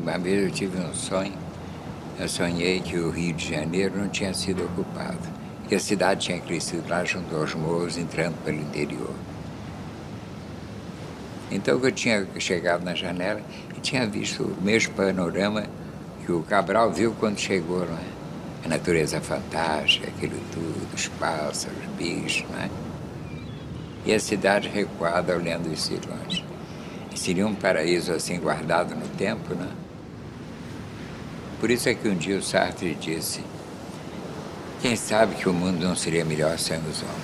Uma vez eu tive um sonho, eu sonhei que o Rio de Janeiro não tinha sido ocupado, que a cidade tinha crescido lá junto aos morros, entrando pelo interior. Então eu tinha chegado na janela e tinha visto o mesmo panorama que o Cabral viu quando chegou, não é? A natureza fantástica, aquilo tudo, os pássaros, os bichos, não é? E a cidade recuada olhando isso de longe. E seria um paraíso assim guardado no tempo, né? Por isso é que um dia o Sartre disse: quem sabe que o mundo não seria melhor sem os homens.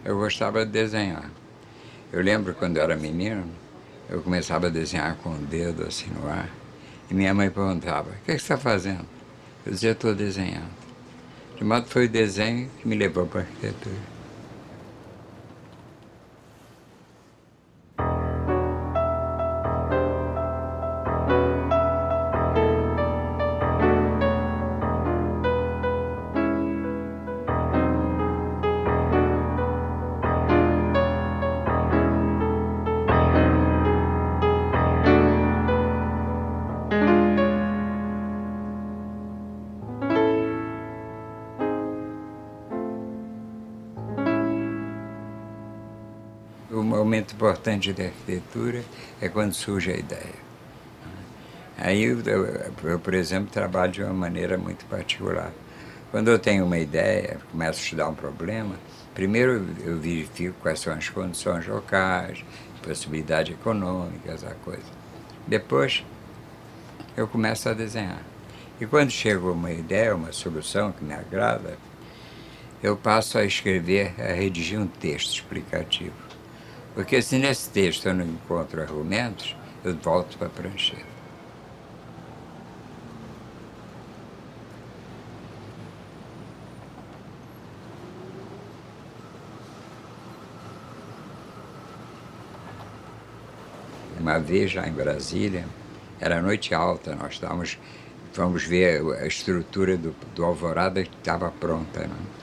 Eu gostava de desenhar. Eu lembro quando eu era menino, eu começava a desenhar com o dedo assim no ar, e minha mãe perguntava: o que você está fazendo? Eu dizia: estou desenhando. De modo que foi o desenho que me levou para a arquitetura. O momento importante da arquitetura é quando surge a ideia. Aí eu, por exemplo, trabalho de uma maneira muito particular. Quando eu tenho uma ideia, começo a estudar um problema, primeiro eu verifico quais são as condições locais, possibilidades econômicas, a coisa. Depois eu começo a desenhar. E quando chega uma ideia, uma solução que me agrada, eu passo a escrever, a redigir um texto explicativo. Porque se nesse texto eu não encontro argumentos, eu volto para a prancheta. Uma vez lá em Brasília, era noite alta, nós fomos ver a estrutura do Alvorada que estava pronta, não?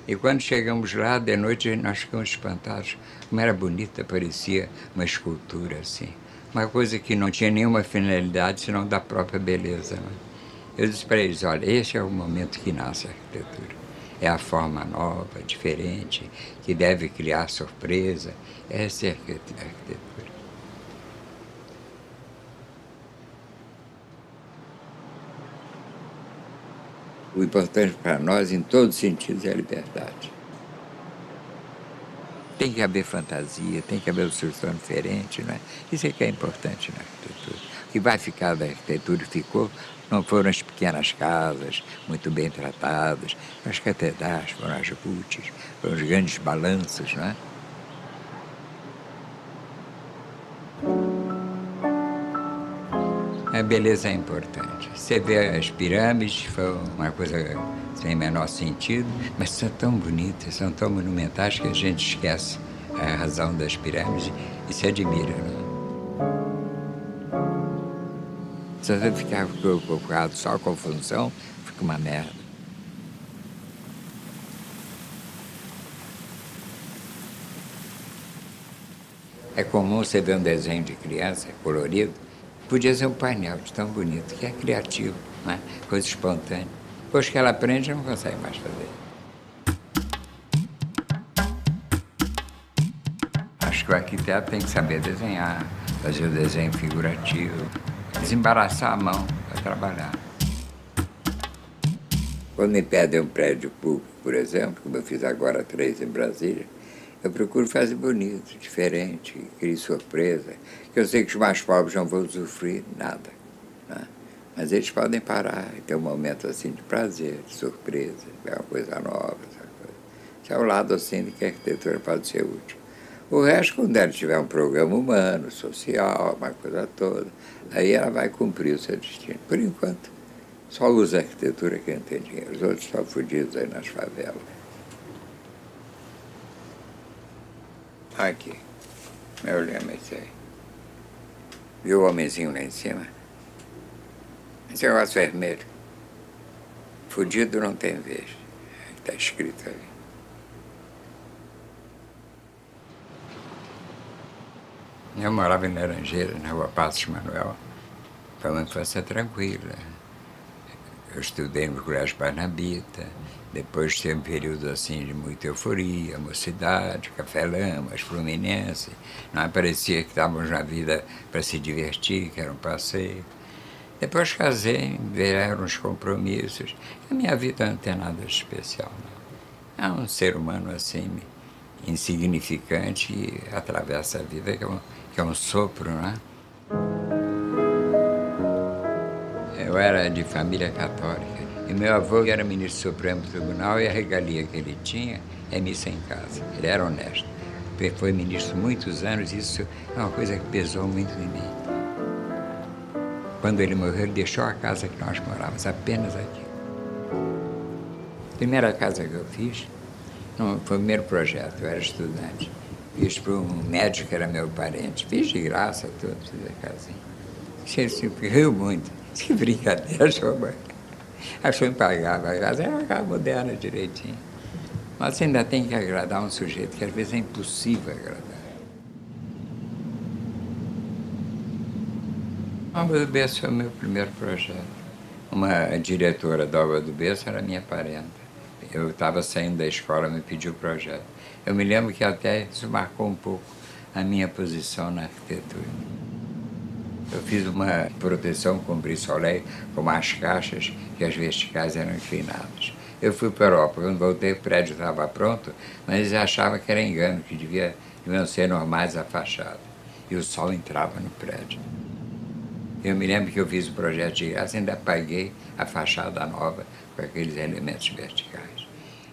E quando chegamos lá, de noite, nós ficamos espantados. Como era bonita, parecia uma escultura, assim. Uma coisa que não tinha nenhuma finalidade, senão da própria beleza, né? Eu disse para eles: olha, esse é o momento que nasce a arquitetura. É a forma nova, diferente, que deve criar surpresa. Essa é a arquitetura. O importante para nós, em todos os sentidos, é a liberdade. Tem que haver fantasia, tem que haver uma solução diferente, não é? Isso é que é importante na arquitetura. O que vai ficar da arquitetura ficou, não foram as pequenas casas, muito bem tratadas, as catedrais, foram as rutes, foram os grandes balanços, não é? A beleza é importante. Você vê as pirâmides, foi uma coisa sem menor sentido, mas são tão bonitas, são tão monumentais que a gente esquece a razão das pirâmides e se admira, não? Se você ficar preocupado só com a função, fica uma merda. É comum você ver um desenho de criança colorido, podia ser um painel de tão bonito, que é criativo, né? Coisa espontânea. Depois que ela aprende, não consegue mais fazer. Acho que o arquiteto tem que saber desenhar, fazer o desenho figurativo, desembaraçar a mão para trabalhar. Quando me pedem um prédio público, por exemplo, como eu fiz agora 3 em Brasília, eu procuro fazer bonito, diferente, crie surpresa, que eu sei que os mais pobres não vão sofrer nada, né? Mas eles podem parar e ter um momento assim de prazer, de surpresa, de ver uma coisa nova, essa coisa. Esse é o lado assim de que a arquitetura pode ser útil. O resto, quando ela tiver um programa humano, social, uma coisa toda, aí ela vai cumprir o seu destino. Por enquanto, só usa a arquitetura quem tem dinheiro, os outros estão fodidos aí nas favelas. Aqui, meu lema é esse aí. Viu o homenzinho lá em cima? Esse negócio vermelho. Fudido não tem vez. Está escrito ali. Eu morava em Laranjeiras, na rua Passos Manuel. Foi uma infância tranquila. Eu estudei no Colégio Parnabita. Depois teve um período assim de muita euforia, mocidade, Café Lamas, Fluminense. Não parecia que estávamos na vida para se divertir, que era um passeio. Depois casei, vieram os compromissos. A minha vida não tem nada de especial, não. É um ser humano assim, insignificante, e atravessa a vida, que é um sopro, né? Eu era de família católica. E meu avô era ministro do Supremo Tribunal e a regalia que ele tinha é missa em casa. Ele era honesto. Ele foi ministro muitos anos e isso é uma coisa que pesou muito em mim. Quando ele morreu, ele deixou a casa que nós morávamos, apenas aqui. A primeira casa que eu fiz, não, foi o primeiro projeto, eu era estudante. Fiz para um médico que era meu parente. Fiz de graça tudo, fiz a casinha. Ele riu muito. Que brincadeira, achou impagável. A casa era uma casa moderna direitinho. Mas você ainda tem que agradar um sujeito que às vezes é impossível agradar. A Alva do Berço foi o meu primeiro projeto. Uma diretora da Alva do Berço era minha parenta. Eu estava saindo da escola, me pediu o projeto. Eu me lembro que até isso marcou um pouco a minha posição na arquitetura. Eu fiz uma proteção com brissolé, com as caixas, que as verticais eram inclinadas. Eu fui para a Europa, quando voltei o prédio estava pronto, mas eles achavam que era engano, que deviam ser normais a fachada. E o sol entrava no prédio. Eu me lembro que eu fiz o projeto de graça e ainda paguei a fachada nova com aqueles elementos verticais.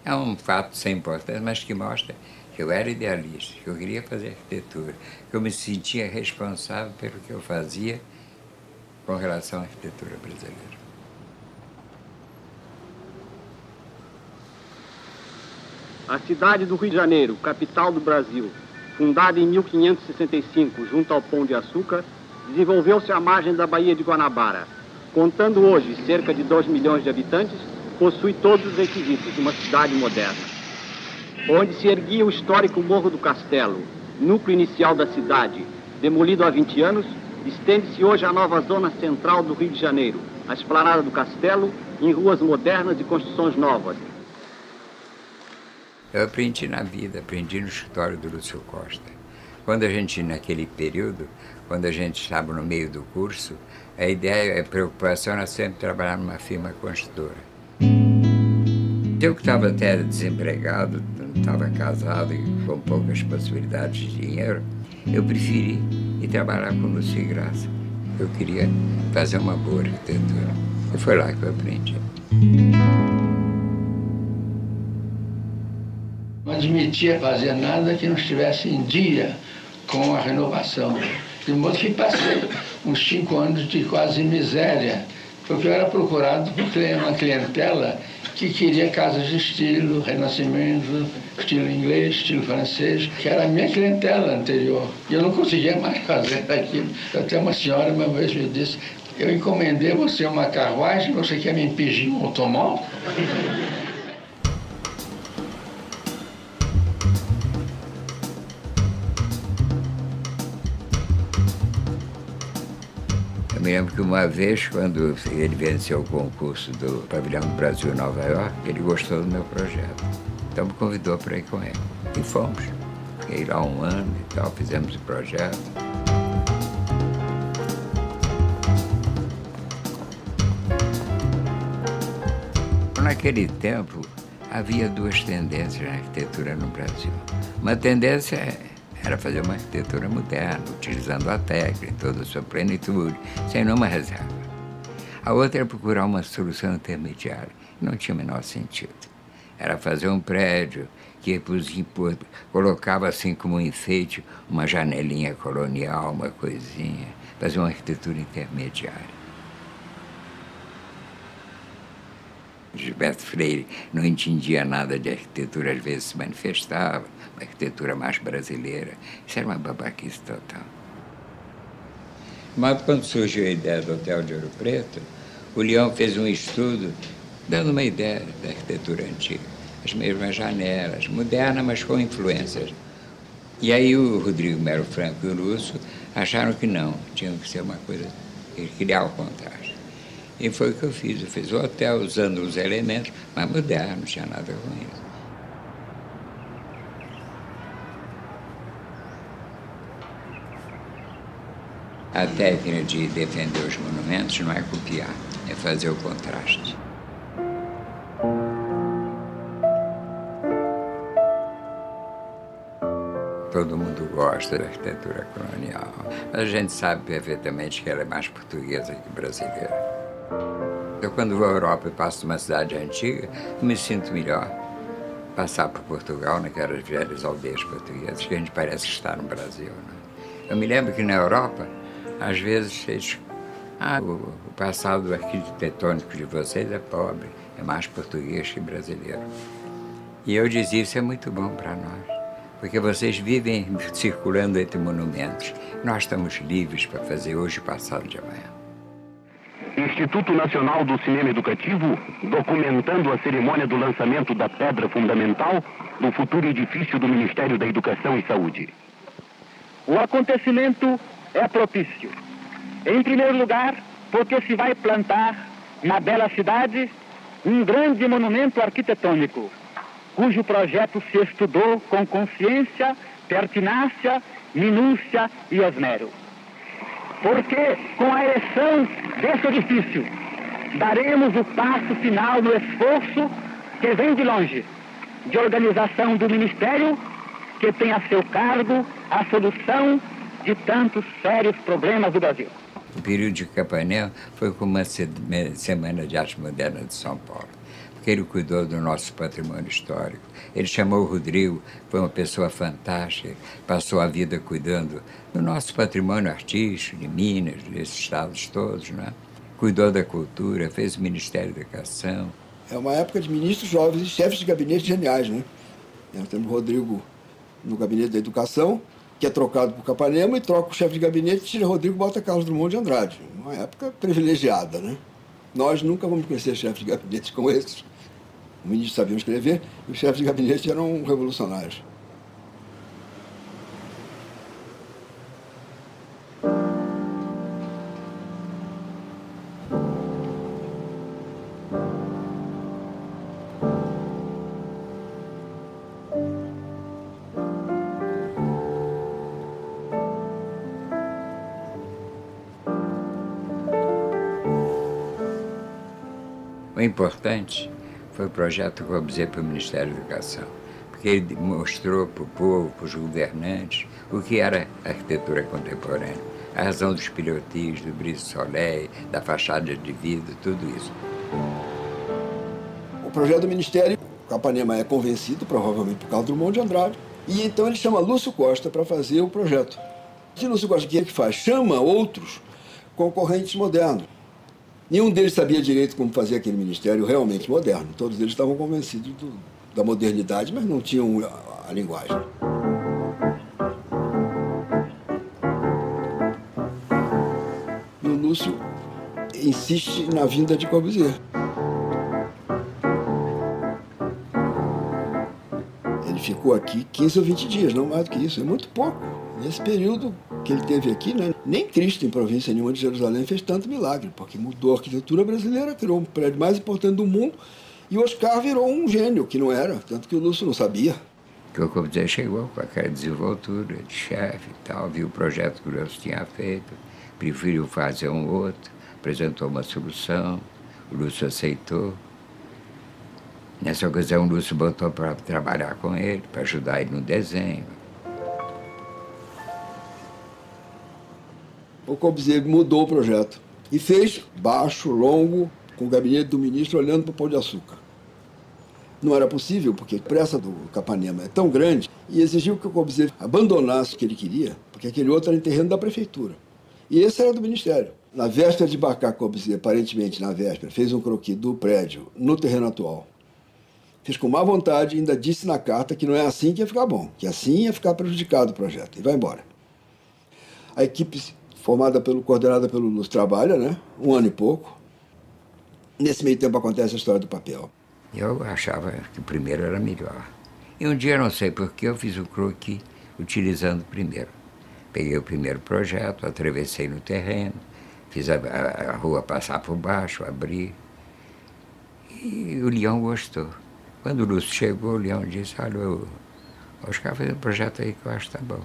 É um fato sem importância, mas que mostra que eu era idealista, que eu queria fazer arquitetura, que eu me sentia responsável pelo que eu fazia com relação à arquitetura brasileira. A cidade do Rio de Janeiro, capital do Brasil, fundada em 1565 junto ao Pão de Açúcar, desenvolveu-se à margem da Baía de Guanabara. Contando hoje cerca de 2 milhões de habitantes, possui todos os requisitos de uma cidade moderna. Onde se erguia o histórico Morro do Castelo, núcleo inicial da cidade, demolido há 20 anos, estende-se hoje a nova zona central do Rio de Janeiro, a Esplanada do Castelo, em ruas modernas e construções novas. Eu aprendi na vida, aprendi no escritório do Lúcio Costa. Quando a gente, naquele período, quando a gente estava no meio do curso, a ideia, a preocupação era sempre trabalhar numa firma construtora. Eu que estava até desempregado, estava casado e com poucas possibilidades de dinheiro, eu preferi ir trabalhar com Lúcio Graça. Eu queria fazer uma boa arquitetura. E foi lá que eu aprendi. Não admitia fazer nada que não estivesse em dia com a renovação. De modo que passei uns 5 anos de quase miséria, porque eu era procurado por uma clientela que queria casas de estilo renascimento, estilo inglês, estilo francês, que era a minha clientela anterior. E eu não conseguia mais fazer aquilo. Até uma senhora uma vez me disse, eu encomendei você uma carruagem, você quer me impingir um automóvel? Eu me lembro que uma vez, quando ele venceu o concurso do Pavilhão do Brasil em Nova York, ele gostou do meu projeto. Então me convidou para ir com ele. E fomos. Fiquei lá 1 ano e tal, fizemos o projeto. Naquele tempo, havia 2 tendências na arquitetura no Brasil. Uma tendência era fazer uma arquitetura moderna, utilizando a técnica em toda a sua plenitude, sem nenhuma reserva. A outra era procurar uma solução intermediária. Não tinha o menor sentido. Era fazer um prédio que colocava assim como um enfeite uma janelinha colonial, uma coisinha, fazer uma arquitetura intermediária. Gilberto Freire não entendia nada de arquitetura, às vezes se manifestava, uma arquitetura mais brasileira. Isso era uma babaquice total. Mas quando surgiu a ideia do Hotel de Ouro Preto, o Leão fez um estudo dando uma ideia da arquitetura antiga. As mesmas janelas, moderna, mas com influências. E aí o Rodrigo Melo Franco e o Lúcio acharam que não, tinha que ser uma coisa, criar o contraste. E foi o que eu fiz. Eu fiz o hotel usando os elementos, mas moderno, não tinha nada com isso. A técnica de defender os monumentos não é copiar, é fazer o contraste. Todo mundo gosta da arquitetura colonial, mas a gente sabe perfeitamente que ela é mais portuguesa que brasileira. Eu, quando vou à Europa e passo numa cidade antiga, eu me sinto melhor. Passar por Portugal, naquelas velhas aldeias portuguesas, que a gente parece que está no Brasil, né? Eu me lembro que na Europa, às vezes, o passado arquitetônico de vocês é pobre, é mais português que brasileiro. E eu dizia, isso é muito bom para nós, porque vocês vivem circulando entre monumentos. Nós estamos livres para fazer hoje o passado de amanhã. Instituto Nacional do Cinema Educativo, documentando a cerimônia do lançamento da pedra fundamental do futuro edifício do Ministério da Educação e Saúde. O acontecimento é propício. Em primeiro lugar, porque se vai plantar na bela cidade um grande monumento arquitetônico, cujo projeto se estudou com consciência, pertinácia, minúcia e esmero. Porque, com a ereção desse edifício, daremos o passo final no esforço que vem de longe, de organização do Ministério, que tem a seu cargo a solução de tantos sérios problemas do Brasil. O período de Capanema foi como uma Semana de Arte Moderna de São Paulo, porque ele cuidou do nosso patrimônio histórico. Ele chamou o Rodrigo, foi uma pessoa fantástica, passou a vida cuidando do nosso patrimônio artístico, de Minas, desses estados todos, né? Cuidou da cultura, fez o Ministério da Educação. É uma época de ministros jovens e chefes de gabinete geniais, né? Nós temos o Rodrigo no gabinete da Educação, que é trocado por Capanema, e troca o chefe de gabinete, tira Rodrigo e bota Carlos Drummond de Andrade. Uma época privilegiada, né? Nós nunca vamos conhecer chefes de gabinete como esses. O ministro sabia escrever e os chefes de gabinete eram revolucionários. O importante foi o projeto Corbusier para o Ministério da Educação, porque ele mostrou para o povo, para os governantes, o que era a arquitetura contemporânea, a razão dos pilotis, do brise soleil, da fachada de vidro, tudo isso. O projeto do Ministério, Capanema é convencido, provavelmente por Carlos Drummond de Andrade, e então ele chama Lúcio Costa para fazer o projeto. E Lúcio Costa, o que é que faz? Chama outros concorrentes modernos. Nenhum deles sabia direito como fazer aquele ministério realmente moderno. Todos eles estavam convencidos da modernidade, mas não tinham a linguagem. E o Lúcio insiste na vinda de Corbusier. Ele ficou aqui 15 ou 20 dias, não mais do que isso, é muito pouco. Nesse período que ele teve aqui, né, nem Cristo em província nenhuma de Jerusalém fez tanto milagre, porque mudou a arquitetura brasileira, criou um prédio mais importante do mundo, e o Oscar virou um gênio, que não era, tanto que o Lúcio não sabia. Que o Corbusier chegou com aquela desenvoltura de chefe e tal, viu o projeto que o Lúcio tinha feito, preferiu fazer um outro, apresentou uma solução, o Lúcio aceitou. Nessa ocasião, o Lúcio botou para trabalhar com ele, para ajudar ele no desenho. O Corbusier mudou o projeto. E fez baixo, longo, com o gabinete do ministro olhando para o Pão de Açúcar. Não era possível, porque a pressa do Capanema é tão grande, e exigiu que o Corbusier abandonasse o que ele queria, porque aquele outro era em terreno da prefeitura. E esse era do Ministério. Na véspera de embarcar, Corbusier, aparentemente na véspera, fez um croquis do prédio no terreno atual. Fez com má vontade e ainda disse na carta que não é assim que ia ficar bom, que assim ia ficar prejudicado o projeto, e vai embora. A equipe coordenada pelo Luz trabalha, né? 1 ano e pouco. Nesse meio tempo acontece a história do papel. Eu achava que o primeiro era melhor. E um dia, não sei por que, eu fiz o croquis utilizando o primeiro. Peguei o primeiro projeto, atravessei no terreno, fiz a rua passar por baixo, abri. E o Leão gostou. Quando o Lúcio chegou, o Leão disse, olha, o Oscar fez um projeto aí que eu acho que tá bom.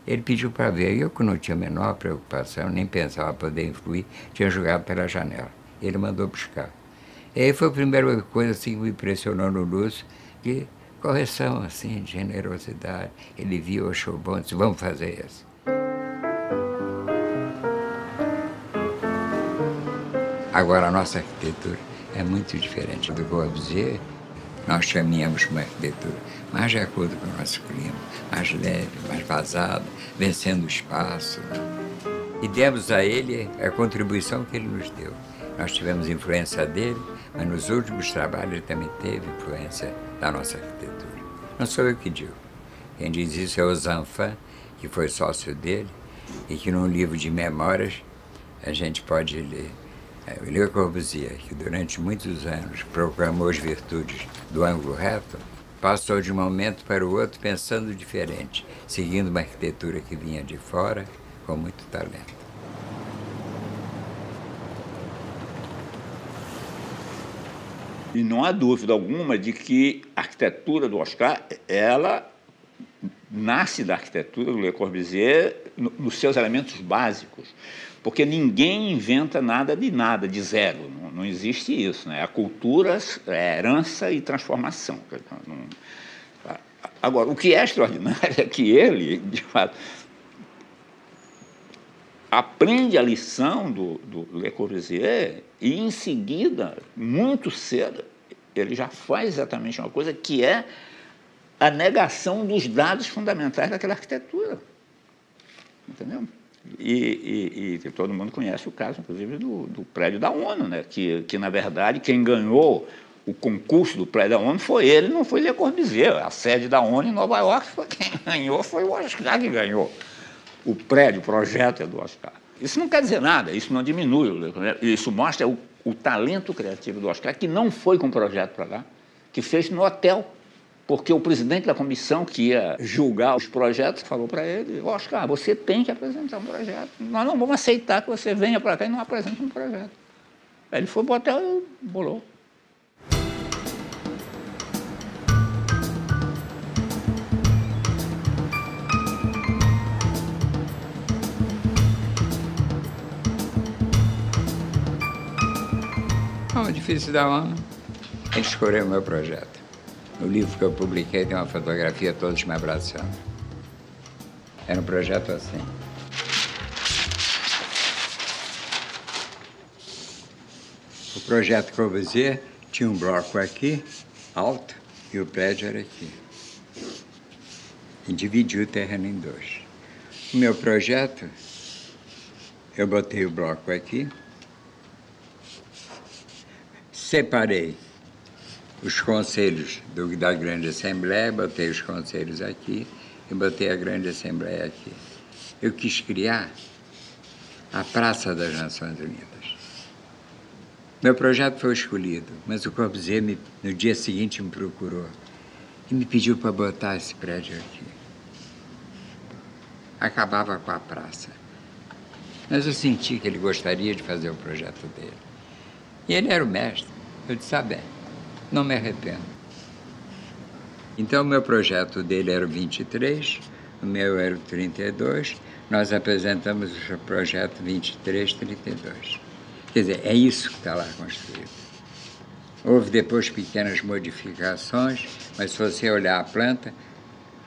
Ele pediu para ver, eu que não tinha a menor preocupação, nem pensava poder influir, tinha jogado pela janela. Ele mandou buscar. E aí foi a primeira coisa assim, que me impressionou no Lúcio, de correção, assim, de generosidade. Ele viu, achou bom, disse, vamos fazer isso. Agora, a nossa arquitetura é muito diferente do Corbusier. Nós caminhamos uma arquitetura mais de acordo com o nosso clima, mais leve, mais vazada, vencendo o espaço. E demos a ele a contribuição que ele nos deu. Nós tivemos influência dele, mas nos últimos trabalhos ele também teve influência da nossa arquitetura. Não sou eu que digo. Quem diz isso é o Zanfan, que foi sócio dele, e que num livro de memórias a gente pode ler. O Le Corbusier, que durante muitos anos proclamou as virtudes do ângulo reto, passou de um momento para o outro pensando diferente, seguindo uma arquitetura que vinha de fora com muito talento. E não há dúvida alguma de que a arquitetura do Oscar, ela nasce da arquitetura do Le Corbusier nos seus elementos básicos, porque ninguém inventa nada, de zero, não existe isso, né? A cultura é herança e transformação. Agora, o que é extraordinário é que ele, de fato, aprende a lição do Le Corbusier e, em seguida, muito cedo, ele já faz exatamente uma coisa que é a negação dos dados fundamentais daquela arquitetura. Entendeu? E todo mundo conhece o caso, inclusive, do prédio da ONU, né? Que, na verdade, quem ganhou o concurso do prédio da ONU foi ele, não foi Le Corbusier. A sede da ONU em Nova York, quem ganhou foi o Oscar que ganhou. O prédio, o projeto é do Oscar. Isso não quer dizer nada, isso não diminui. Isso mostra o talento criativo do Oscar, que não foi com o projeto para lá, que fez no hotel. Porque o presidente da comissão que ia julgar os projetos falou para ele, Oscar, você tem que apresentar um projeto. Nós não vamos aceitar que você venha para cá e não apresente um projeto. Aí ele foi para o hotel e bolou. Não, difícil da ONU. Ele escolheu o meu projeto. No livro que eu publiquei tem uma fotografia todos me abraçando. Era um projeto assim. O projeto Corbusier tinha um bloco aqui, alto, e o prédio era aqui. E dividiu o terreno em dois. O meu projeto, eu botei o bloco aqui, separei os conselhos da Grande Assembleia, botei os conselhos aqui e botei a Grande Assembleia aqui. Eu quis criar a Praça das Nações Unidas. Meu projeto foi escolhido, mas o Corbusier, no dia seguinte, me procurou e me pediu para botar esse prédio aqui. Acabava com a praça. Mas eu senti que ele gostaria de fazer o projeto dele. E ele era o mestre. Eu disse, ah, bem, não me arrependo. Então, o meu projeto dele era o 23, o meu era o 32, nós apresentamos o projeto 23-32. Quer dizer, é isso que está lá construído. Houve depois pequenas modificações, mas se você olhar a planta,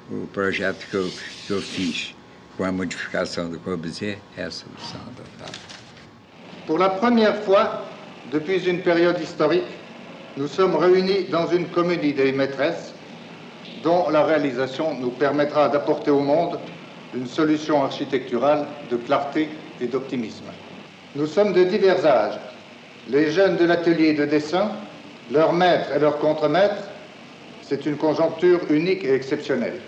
o projeto que eu fiz com a modificação do Corbusier é a solução adotada. Pour la première fois, depuis une période historique, nous sommes réunis dans une comédie des maîtresses dont la réalisation nous permettra d'apporter au monde une solution architecturale de clarté et d'optimisme. Nous sommes de divers âges. Les jeunes de l'atelier de dessin, leurs maîtres et leurs contremaîtres, c'est une conjoncture unique et exceptionnelle.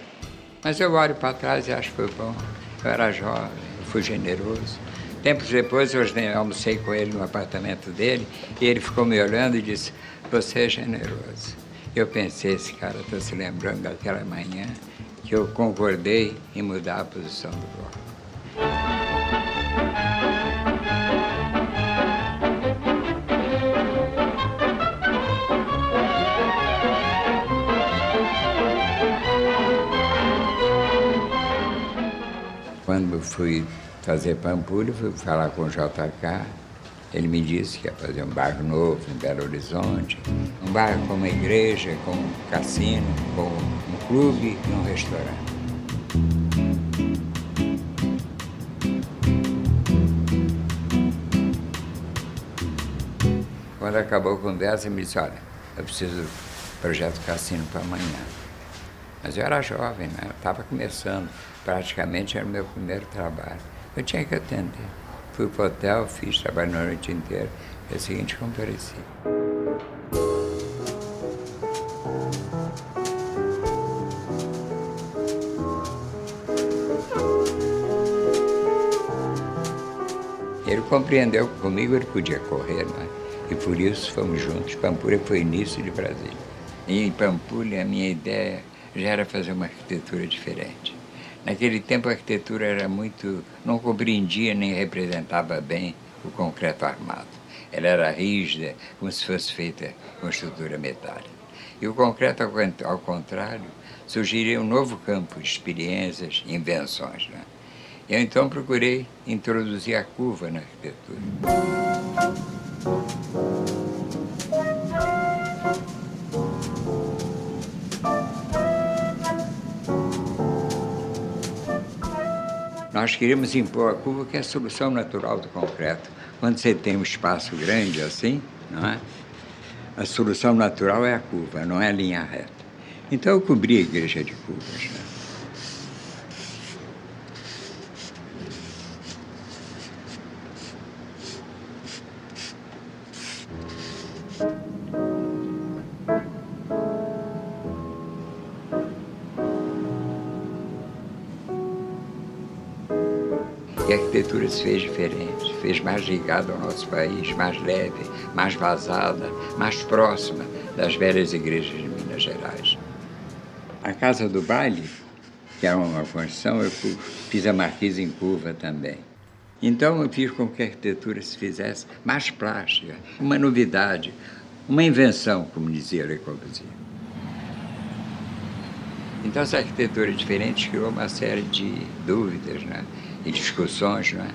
Mas eu olho para trás e acho que foi bom. Eu era jovem, eu fui generoso. Tempos depois eu almocei com ele no apartamento dele e ele ficou me olhando e disse: "Você é generoso." Eu pensei, esse cara está se lembrando daquela manhã que eu concordei em mudar a posição do bloco. Quando fui fazer Pampulha, fui falar com o JK. Ele me disse que ia fazer um bairro novo em Belo Horizonte, um bairro com uma igreja, com um cassino, com um clube e um restaurante. Quando acabou a conversa, ele me disse: "Olha, eu preciso do projeto cassino para amanhã." Mas eu era jovem, né? Estava começando, praticamente era o meu primeiro trabalho. Eu tinha que atender. Fui para o hotel, fiz trabalho a noite inteira. E a seguinte, compareci. Ele compreendeu que comigo ele podia correr, né? E por isso fomos juntos. Pampulha foi início de Brasília. E em Pampulha, a minha ideia já era fazer uma arquitetura diferente. Naquele tempo a arquitetura era não compreendia nem representava bem o concreto armado. Ela era rígida, como se fosse feita com estrutura metálica. E o concreto, ao contrário, sugeriria um novo campo de experiências e invenções, né? Eu então procurei introduzir a curva na arquitetura. Nós queríamos impor a curva, que é a solução natural do concreto. Quando você tem um espaço grande assim, não é? A solução natural é a curva, não é a linha reta. Então eu cobri a igreja de curvas, né? E a arquitetura se fez diferente, fez mais ligada ao nosso país, mais leve, mais vazada, mais próxima das velhas igrejas de Minas Gerais. A Casa do Baile, que era uma construção, eu fiz a marquise em curva também. Então eu fiz com que a arquitetura se fizesse mais plástica, uma novidade, uma invenção, como dizia Le Corbusier. Então essa arquitetura diferente criou uma série de dúvidas, né? E discussões, não é?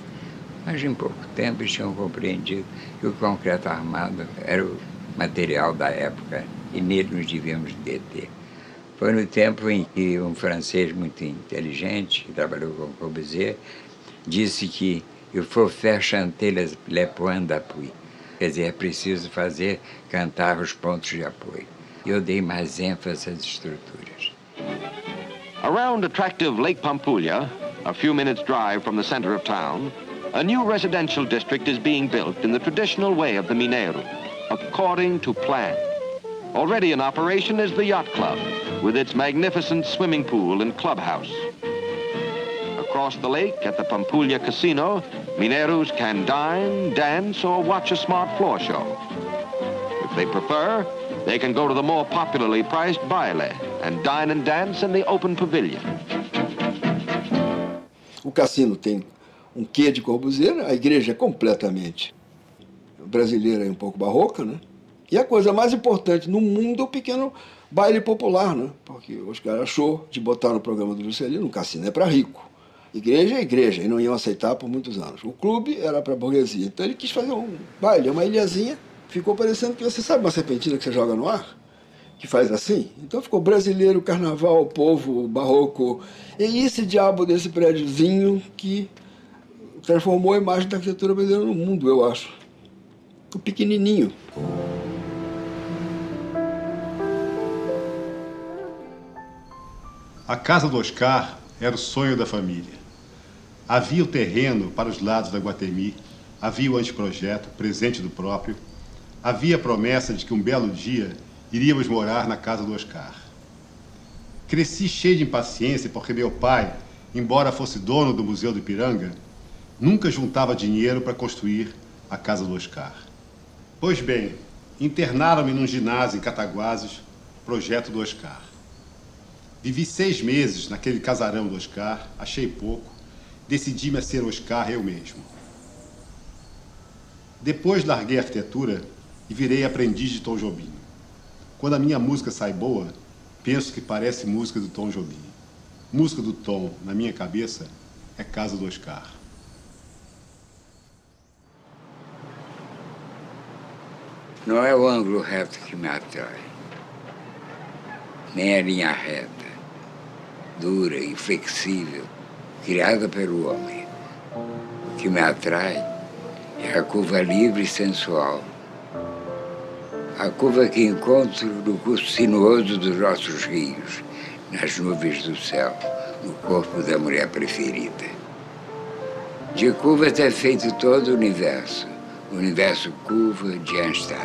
Mas em pouco tempo eles tinham compreendido que o concreto armado era o material da época e nele nos devíamos deter. Foi no tempo em que um francês muito inteligente, que trabalhou com Corbusier, disse que il faut faire chanter les points d'appui. Quer dizer, é preciso fazer cantar os pontos de apoio. E eu dei mais ênfase às estruturas. Around attractive Lake Pampulha, a few minutes' drive from the center of town, a new residential district is being built in the traditional way of the Mineiro, according to plan. Already in operation is the Yacht Club, with its magnificent swimming pool and clubhouse. Across the lake at the Pampulha Casino, Mineiros can dine, dance, or watch a smart floor show. If they prefer, they can go to the more popularly priced baile and dine and dance in the open pavilion. O cassino tem um quê de Corbusier, a igreja é completamente brasileira e um pouco barroca, né? E a coisa mais importante no mundo é o pequeno baile popular, né? Porque os caras achou de botar no programa do Juscelino, o cassino é para rico. Igreja é igreja, e não iam aceitar por muitos anos. O clube era para a burguesia. Então ele quis fazer um baile, uma ilhazinha, ficou parecendo que você sabe uma serpentina que você joga no ar? Que faz assim? Então ficou brasileiro, carnaval, povo, barroco. E esse diabo desse prédiozinho que transformou a imagem da arquitetura brasileira no mundo, eu acho. O pequenininho. A casa do Oscar era o sonho da família. Havia o terreno para os lados da Guatemi, havia o anteprojeto, presente do próprio, havia a promessa de que um belo dia iríamos morar na casa do Oscar. Cresci cheio de impaciência porque meu pai, embora fosse dono do Museu do Ipiranga, nunca juntava dinheiro para construir a casa do Oscar. Pois bem, internaram-me num ginásio em Cataguases, projeto do Oscar. Vivi 6 meses naquele casarão do Oscar, achei pouco, decidi-me a ser Oscar eu mesmo. Depois larguei a arquitetura e virei aprendiz de Tom Jobim. Quando a minha música sai boa, penso que parece música do Tom Jobim. Música do Tom, na minha cabeça, é casa do Oscar. Não é o ângulo reto que me atrai, nem a linha reta, dura, inflexível, criada pelo homem. O que me atrai é a curva livre e sensual, a curva que encontro no curso sinuoso dos nossos rios, nas nuvens do céu, no corpo da mulher preferida. De curvas é feito todo o universo curva de Einstein.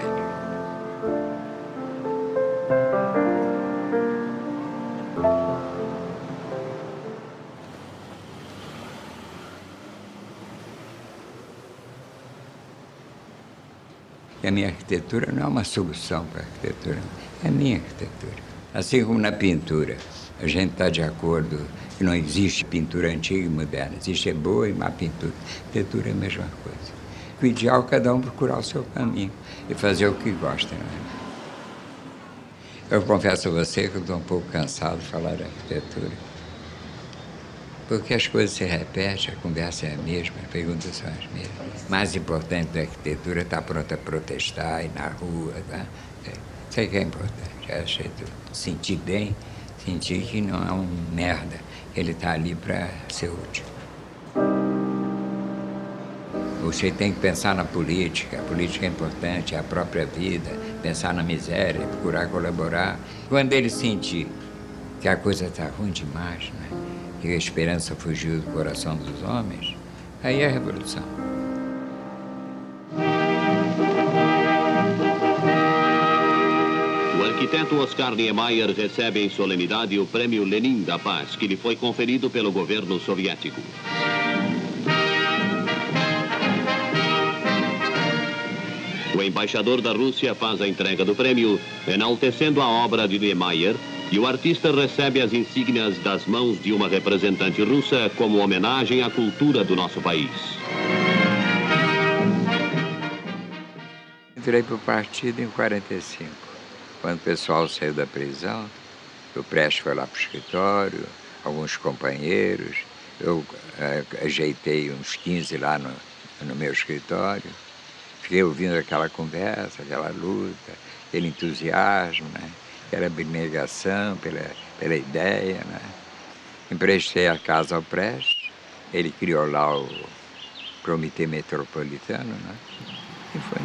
E a minha arquitetura não é uma solução para a arquitetura, é a minha arquitetura. Assim como na pintura, a gente está de acordo que não existe pintura antiga e moderna, existe boa e má pintura. Arquitetura é a mesma coisa. O ideal é cada um procurar o seu caminho e fazer o que gosta, não é? Eu confesso a você que eu estou um pouco cansado de falar de arquitetura. Porque as coisas se repetem, a conversa é a mesma, as perguntas são as mesmas. O mais importante da arquitetura é estar pronto a protestar, ir na rua, tá? Isso aí que é importante. É sentir bem, sentir que não é um merda, que ele está ali para ser útil. Você tem que pensar na política, a política é importante, é a própria vida, pensar na miséria, procurar colaborar. Quando ele sentir que a coisa está ruim demais, né? Que a esperança fugiu do coração dos homens, aí é a revolução. O arquiteto Oscar Niemeyer recebe em solenidade o Prêmio Lenin da Paz, que lhe foi conferido pelo governo soviético. O embaixador da Rússia faz a entrega do prêmio, enaltecendo a obra de Niemeyer, e o artista recebe as insígnias das mãos de uma representante russa como homenagem à cultura do nosso país. Entrei para o partido em 45, quando o pessoal saiu da prisão, o Prestes foi lá para o escritório, alguns companheiros, eu ajeitei uns 15 lá no meu escritório. Fiquei ouvindo aquela conversa, aquela luta, aquele entusiasmo, né? Aquela abnegação pela ideia. Né? Emprestei a casa ao Prestes, ele criou lá o Comitê Metropolitano, né? E foi.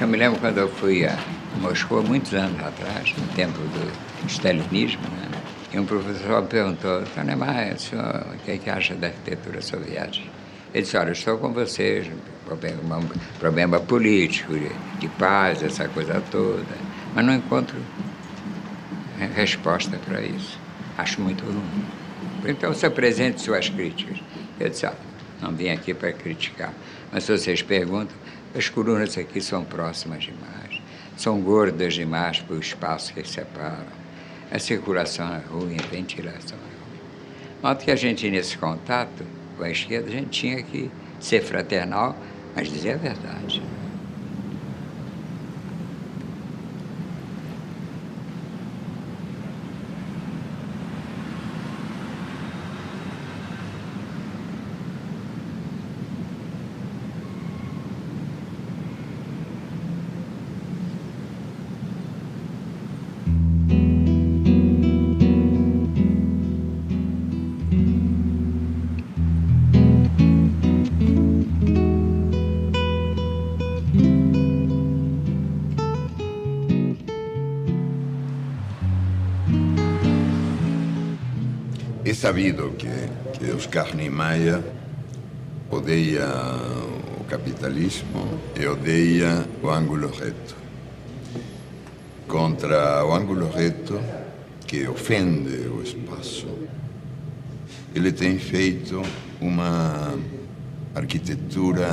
Eu me lembro quando eu fui a Moscou, muitos anos atrás, no tempo do stalinismo, né? E um professor me perguntou, Tom Niemeyer, o senhor, o que acha da arquitetura soviética? Ele disse, olha, eu estou com vocês, problema político, de paz, essa coisa toda, mas não encontro resposta para isso. Acho muito ruim. Então, se apresente suas críticas. Eu disse, não vim aqui para criticar, mas se vocês perguntam, as colunas aqui são próximas demais, são gordas demais para o espaço que separam, a circulação é ruim, a ventilação é ruim. De modo que a gente, nesse contato com a esquerda, a gente tinha que ser fraternal, mas dizer a verdade. É sabido que Oscar Niemeyer odeia o capitalismo e odeia o ângulo reto. Contra o ângulo reto, que ofende o espaço, ele tem feito uma arquitetura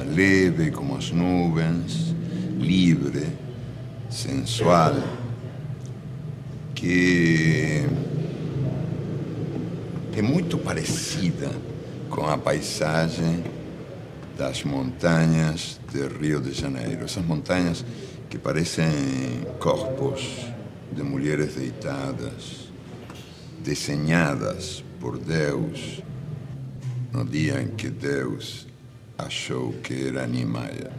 leve como as nuvens, livre, sensual, que é muito parecida com a paisagem das montanhas de Rio de Janeiro. Essas montanhas que parecem corpos de mulheres deitadas, desenhadas por Deus, no dia em que Deus achou que era Niemeyer.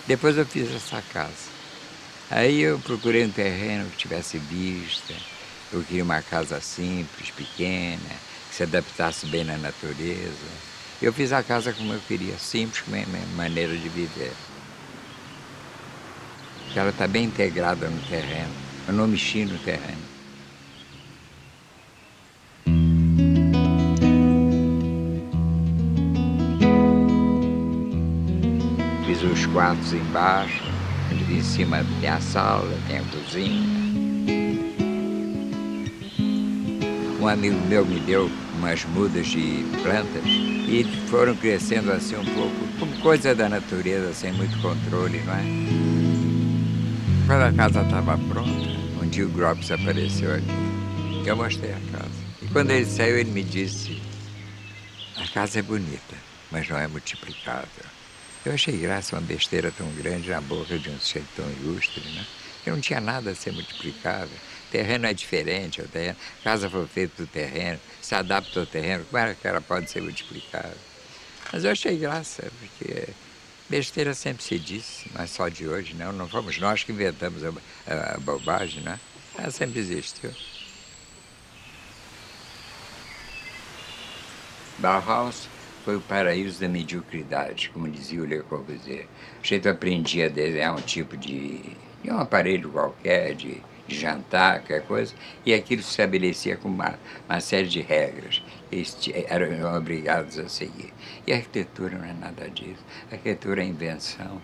Depois eu fiz essa casa. Aí eu procurei um terreno que tivesse vista. Eu queria uma casa simples, pequena, que se adaptasse bem na natureza. Eu fiz a casa como eu queria, simples, com a minha maneira de viver. Ela está bem integrada no terreno. Eu não mexi no terreno. Fiz os quartos embaixo, em cima tem a sala, tem a cozinha. Um amigo meu me deu umas mudas de plantas e foram crescendo assim um pouco, como coisa da natureza, sem muito controle, não é? Quando a casa estava pronta, um dia o Gropius apareceu aqui. Eu mostrei a casa. E quando ele saiu, ele me disse: a casa é bonita, mas não é multiplicável. Eu achei graça uma besteira tão grande na boca de um sujeito tão ilustre, né? Que não tinha nada a ser multiplicável. O terreno é diferente, o terreno, a casa foi feita do terreno, se adapta ao terreno, como é que ela pode ser multiplicável? Mas eu achei graça, porque besteira sempre se disse, não é só de hoje, não. Não fomos nós que inventamos a bobagem, né? Ela sempre existiu. Bauhaus foi o paraíso da mediocridade, como dizia o Le Corbusier. O jeito aprendia a desenhar um tipo de um aparelho qualquer, de jantar, qualquer coisa, e aquilo se estabelecia com uma série de regras. Eles eram obrigados a seguir. E a arquitetura não é nada disso. A arquitetura é invenção.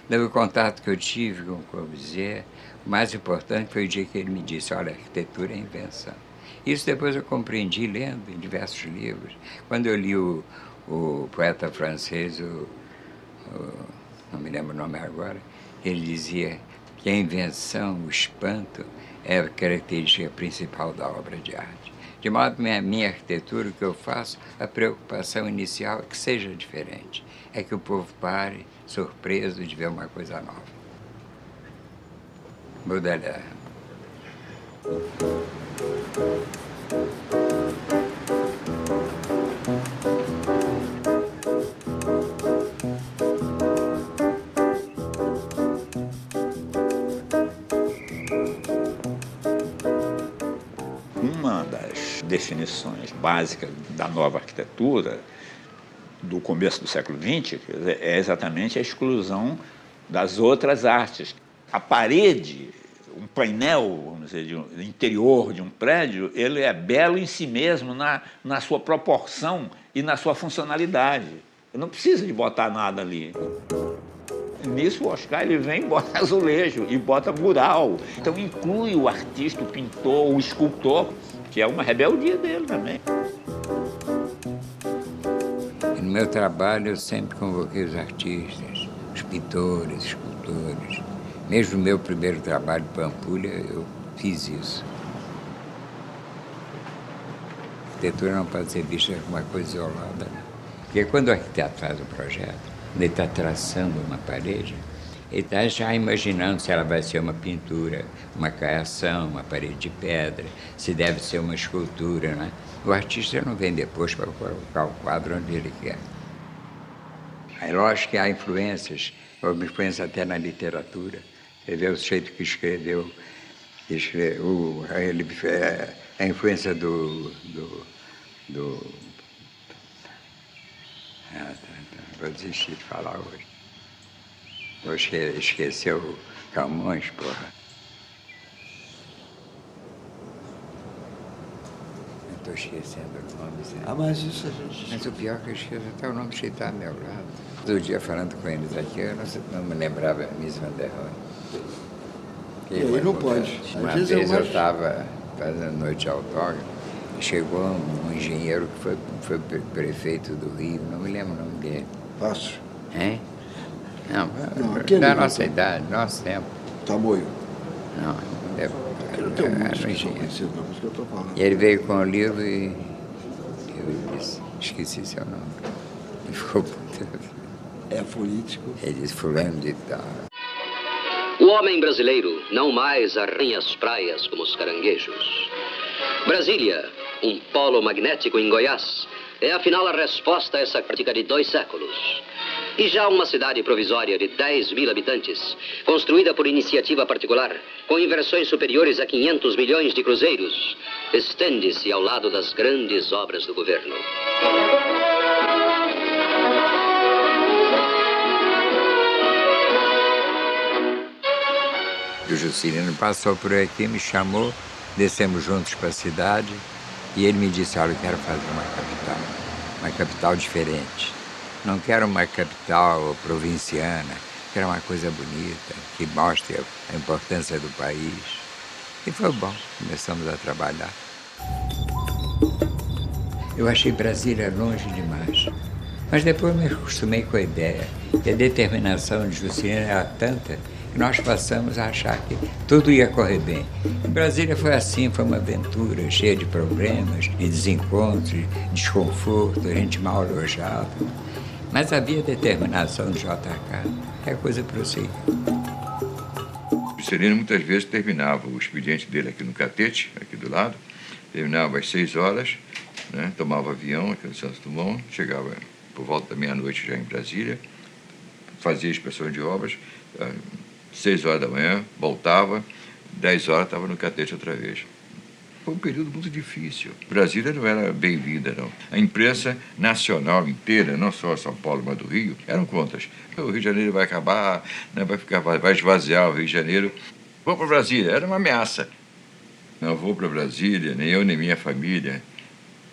No contato que eu tive com o Corbusier, o mais importante foi o dia que ele me disse: olha, a arquitetura é invenção. Isso depois eu compreendi lendo em diversos livros. Quando eu li o poeta francês, não me lembro o nome agora, ele dizia que a invenção, o espanto, é a característica principal da obra de arte. De modo que minha arquitetura, o que eu faço, a preocupação inicial é que seja diferente. É que o povo pare, surpreso de ver uma coisa nova. Baudelaire. Uma das definições básicas da nova arquitetura do começo do século XX é exatamente a exclusão das outras artes. A parede, um painel, vamos dizer, interior de um prédio, ele é belo em si mesmo, na sua proporção e na sua funcionalidade. Não precisa de botar nada ali. Nisso, o Oscar ele vem e bota azulejo e bota mural. Então, inclui o artista, o pintor, o escultor, que é uma rebeldia dele também. No meu trabalho, eu sempre convoquei os artistas, os pintores, escultores. Mesmo no meu primeiro trabalho, Pampulha, eu fiz isso. A arquitetura não pode ser vista como uma coisa isolada, né? Porque quando o arquiteto faz o projeto, quando ele está traçando uma parede, ele está já imaginando se ela vai ser uma pintura, uma caiação, uma parede de pedra, se deve ser uma escultura, né? O artista não vem depois para colocar o quadro onde ele quer. É lógico que há influências, houve influência até na literatura. Você vê o sujeito que escreveu a influência do desisti de falar hoje. Vou esquecer o Camões, porra. Estou esquecendo o nome. Mas isso a gente... Mas o pior é que eu esqueço até o nome que está ao meu lado. Todo dia falando com eles aqui, eu não me lembrava Miss Van der Rohe. E aí não pode. Uma vez eu estava fazendo noite de autógrafo, chegou um engenheiro que foi prefeito do Rio, não me lembro o nome dele. Fácil. Hein? Não, da nossa idade, nosso tempo. Tamoio. Não, eu tenho muitos que são conhecidos, não é isso que eu estou falando. E ele veio com o livro e eu esqueci seu nome. Ele ficou puto. É político. Ele disse, fulano de tal. O homem brasileiro não mais arranha as praias como os caranguejos. Brasília, um polo magnético em Goiás, é afinal a resposta a essa prática de 2 séculos. E já uma cidade provisória de 10.000 habitantes, construída por iniciativa particular, com inversões superiores a 500 milhões de cruzeiros, estende-se ao lado das grandes obras do governo. O Juscelino passou por aqui, me chamou, descemos juntos para a cidade e ele me disse, olha, eu quero fazer uma capital diferente. Não quero uma capital provinciana, quero uma coisa bonita, que mostre a importância do país. E foi bom, começamos a trabalhar. Eu achei Brasília longe demais, mas depois me acostumei com a ideia. E a determinação de Juscelino era tanta que nós passamos a achar que tudo ia correr bem. Em Brasília foi assim, foi uma aventura cheia de problemas, de desencontros, de desconforto, a gente mal alojada. Mas havia determinação do JK, que a coisa prosseguiu. O Juscelino muitas vezes terminava o expediente dele aqui no Catete, aqui do lado, terminava às 6 horas, né, tomava avião aqui no Santos Dumont, chegava por volta da meia-noite já em Brasília, fazia inspeções de obras, 6 horas da manhã, voltava, 10 horas estava no Catete outra vez. Foi um período muito difícil. Brasília não era bem-vinda, não. A imprensa nacional inteira, não só São Paulo, mas do Rio, eram contas. O Rio de Janeiro vai acabar, né, vai esvaziar o Rio de Janeiro. Vou para Brasília, era uma ameaça. Não vou para Brasília, nem eu nem minha família.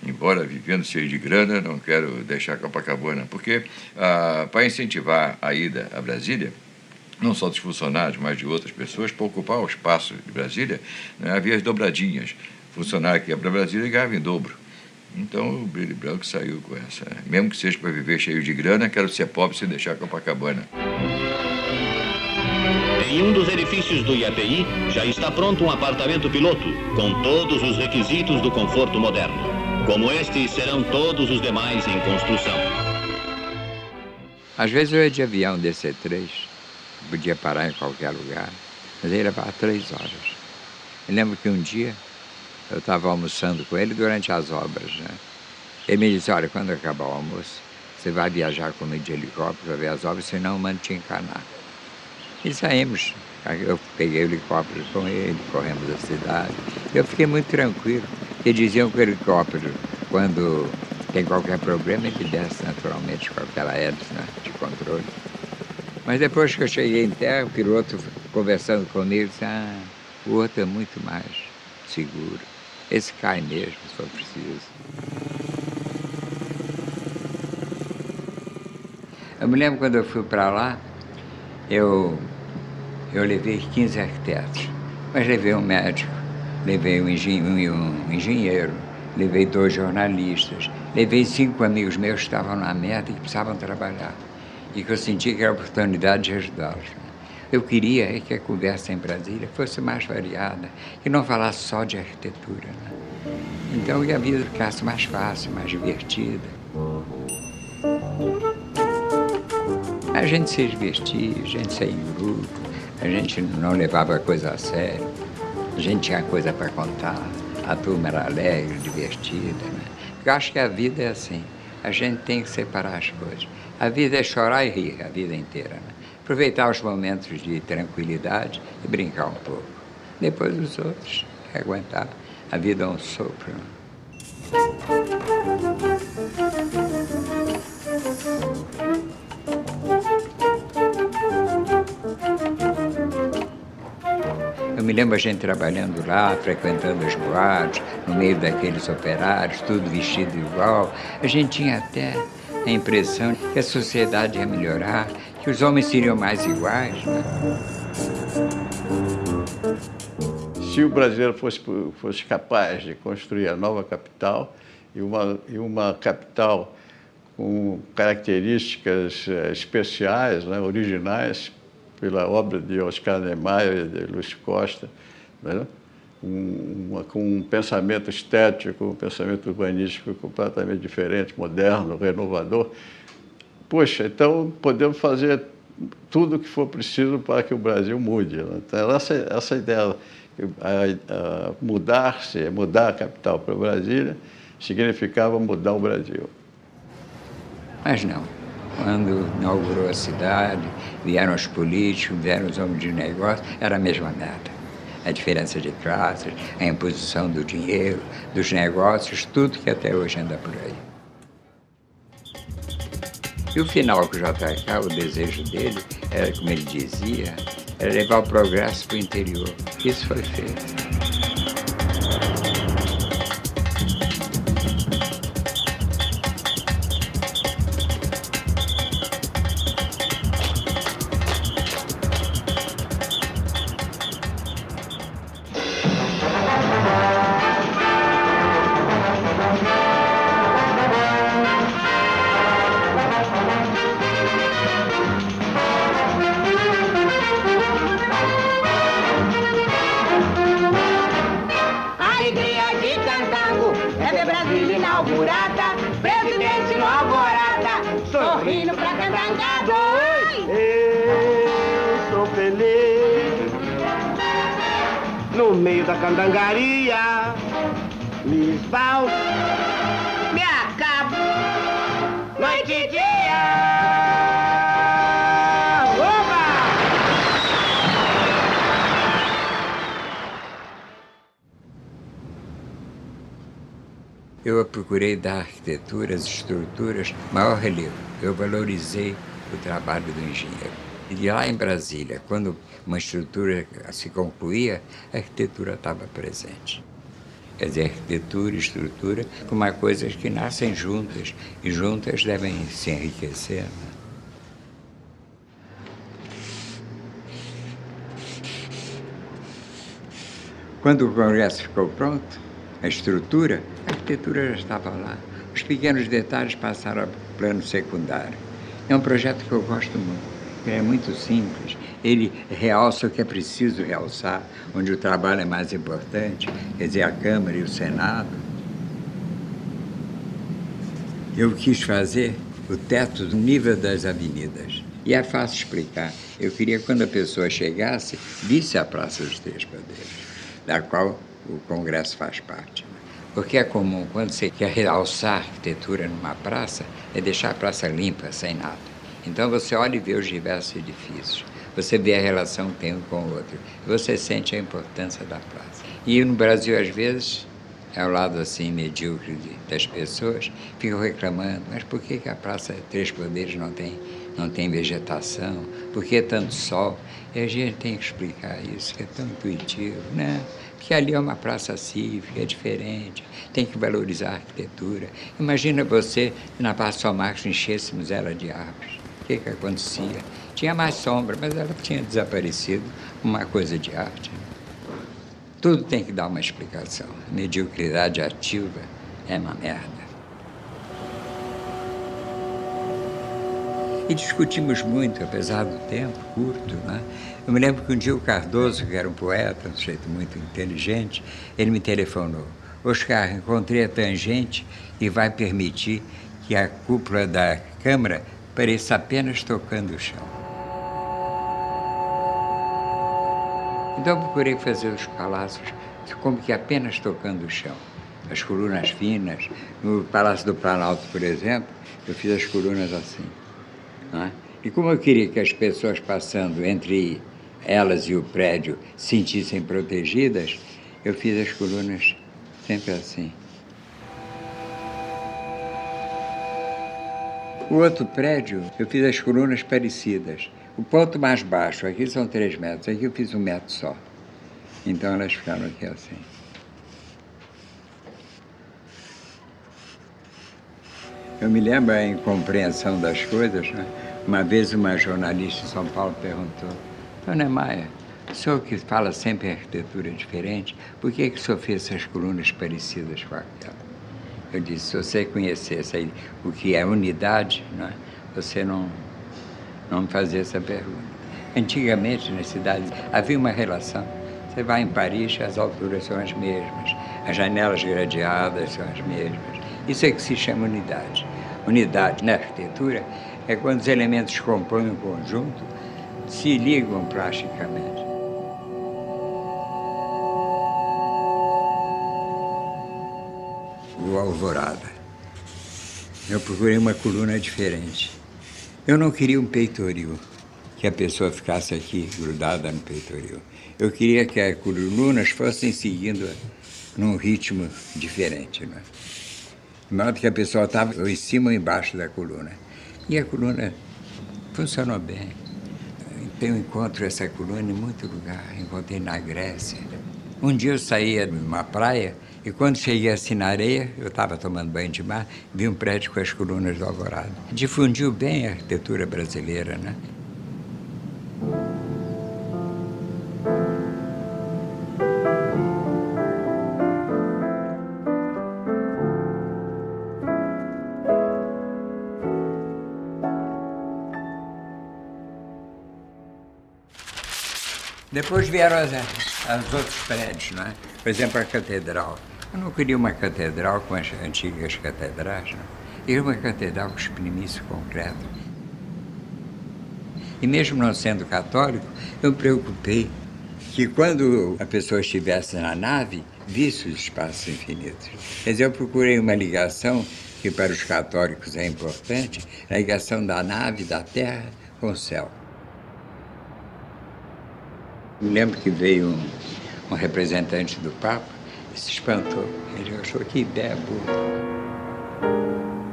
Embora vivendo cheio de grana, não quero deixar Copacabana, porque para incentivar a ida a Brasília, não só dos funcionários, mas de outras pessoas, para ocupar o espaço de Brasília, né, havia as dobradinhas. Funcionário que ia para Brasília ganhava em dobro. Então o Brilho Branco saiu com essa. Mesmo que seja para viver cheio de grana, quero ser pobre sem deixar Copacabana. Em um dos edifícios do IAPI já está pronto um apartamento piloto, com todos os requisitos do conforto moderno. Como este, serão todos os demais em construção. Às vezes eu ia de avião DC-3, podia parar em qualquer lugar, mas ele levava 3 horas. Eu lembro que um dia eu estava almoçando com ele durante as obras, né? Ele me disse, olha, quando acabar o almoço, você vai viajar comigo de helicóptero para ver as obras, senão eu mando te encanar. E saímos. Eu peguei o helicóptero com ele, corremos a cidade. Eu fiquei muito tranquilo, porque diziam que o helicóptero, quando tem qualquer problema, ele desce naturalmente com aquela hélice, né, de controle. Mas depois que eu cheguei em terra, o piloto conversando comigo disse, o outro é muito mais seguro. Esse cai mesmo, se for preciso. Eu me lembro quando eu fui para lá, eu levei 15 arquitetos, mas levei um médico, levei um engenheiro, levei 2 jornalistas, levei 5 amigos meus que estavam na merda e que precisavam trabalhar. E que eu senti que era a oportunidade de ajudá-los. Eu queria que a conversa em Brasília fosse mais variada, que não falasse só de arquitetura, né? Então, que a vida ficasse mais fácil, mais divertida. A gente se divertia, a gente saía em grupo, a gente não levava a coisa a sério, a gente tinha coisa para contar, a turma era alegre, divertida, né? Porque eu acho que a vida é assim, a gente tem que separar as coisas. A vida é chorar e rir a vida inteira, né? Aproveitar os momentos de tranquilidade e brincar um pouco. Depois os outros, aguentar. A vida é um sopro. Né? me lembro a gente trabalhando lá, frequentando as boates, no meio daqueles operários, tudo vestido igual. A gente tinha até a impressão que a sociedade ia melhorar, que os homens seriam mais iguais, né? Se o brasileiro fosse capaz de construir a nova capital, e uma capital com características especiais, né, originais, pela obra de Oscar Niemeyer e de Luiz Costa, né, com um pensamento estético, um pensamento urbanístico completamente diferente, moderno, renovador. Poxa, então podemos fazer tudo o que for preciso para que o Brasil mude. Né? Então, essa ideia, mudar a capital para Brasília, significava mudar o Brasil. Mas não. Quando inaugurou a cidade, vieram os políticos, vieram os homens de negócio, era a mesma merda. A diferença de classes, a imposição do dinheiro, dos negócios, tudo que até hoje anda por aí. E o final com o JK, o desejo dele, era, como ele dizia, era levar o progresso para o interior. Isso foi feito. No meio da candangaria, me esbaldo, me acabo, noite e dia. Oba! Eu procurei dar à arquitetura, as estruturas, maior relevo. Eu valorizei o trabalho do engenheiro. E lá em Brasília, quando uma estrutura se concluía, a arquitetura estava presente. Quer dizer, arquitetura e estrutura, como coisas que nascem juntas, e juntas devem se enriquecer. Né? Quando o Congresso ficou pronto, a estrutura, a arquitetura já estava lá. Os pequenos detalhes passaram ao plano secundário. É um projeto que eu gosto muito. Ele é muito simples, ele realça o que é preciso realçar, onde o trabalho é mais importante, quer dizer, a Câmara e o Senado. Eu quis fazer o teto do nível das avenidas. E é fácil explicar. Eu queria que quando a pessoa chegasse, visse a Praça dos Três Poderes, da qual o Congresso faz parte. Porque é comum, quando você quer realçar a arquitetura numa praça, é deixar a praça limpa, sem nada. Então você olha e vê os diversos edifícios, você vê a relação que tem um com o outro, e você sente a importância da praça. E no Brasil, às vezes, ao lado assim medíocre das pessoas, ficam reclamando, mas por que a Praça Três Poderes não tem vegetação? Por que tanto sol? E a gente tem que explicar isso, que é tão intuitivo, né? Porque ali é uma praça cívica, é diferente, tem que valorizar a arquitetura. Imagina você, na Praça São Marcos, enchêssemos ela de árvores. O que acontecia? Tinha mais sombra, mas ela tinha desaparecido, uma coisa de arte. Tudo tem que dar uma explicação. A mediocridade ativa é uma merda. E discutimos muito, apesar do tempo curto, né? Eu me lembro que um dia o Cardoso, que era um poeta, um sujeito muito inteligente, ele me telefonou. Oscar, encontrei a tangente e vai permitir que a cúpula da Câmara pareça apenas tocando o chão. Então eu procurei fazer os palácios como que apenas tocando o chão. As colunas finas. No Palácio do Planalto, por exemplo, eu fiz as colunas assim. Né? E como eu queria que as pessoas passando entre elas e o prédio se sentissem protegidas, eu fiz as colunas sempre assim. O outro prédio, eu fiz as colunas parecidas. O ponto mais baixo, aqui são 3 metros, aqui eu fiz 1 metro só. Então elas ficaram aqui assim. Eu me lembro a incompreensão das coisas, né? Uma vez uma jornalista em São Paulo perguntou: Dona Maia, o senhor que fala sempre em arquitetura diferente, por que o senhor fez essas colunas parecidas com aquela? Eu disse: se você conhecesse aí o que é unidade, né, você não me fazia essa pergunta. Antigamente, nas cidades, havia uma relação. Você vai em Paris, as alturas são as mesmas, as janelas gradeadas são as mesmas. Isso é que se chama unidade. Unidade na arquitetura é quando os elementos compõem um conjunto, se ligam plasticamente. O Alvorada. Eu procurei uma coluna diferente. Eu não queria um peitoril, que a pessoa ficasse aqui grudada no peitoril. Eu queria que as colunas fossem seguindo num ritmo diferente, né? De modo que a pessoa estava em cima ou embaixo da coluna. E a coluna funcionou bem. Eu encontro essa coluna em muito lugar. Encontrei na Grécia. Um dia eu saía de uma praia e quando cheguei assim na areia, eu estava tomando banho de mar, vi um prédio com as colunas do Alvorada. Difundiu bem a arquitetura brasileira, né? Depois vieram os outros prédios, não é? Por exemplo, a catedral. Eu não queria uma catedral com as antigas catedrais, não. Eu queria uma catedral que exprimisse o concreto. E mesmo não sendo católico, eu me preocupei que quando a pessoa estivesse na nave, visse os espaços infinitos. Quer dizer, eu procurei uma ligação que para os católicos é importante, a ligação da nave, da terra, com o céu. Me lembro que veio um representante do Papa e se espantou. Ele achou que ideia boa.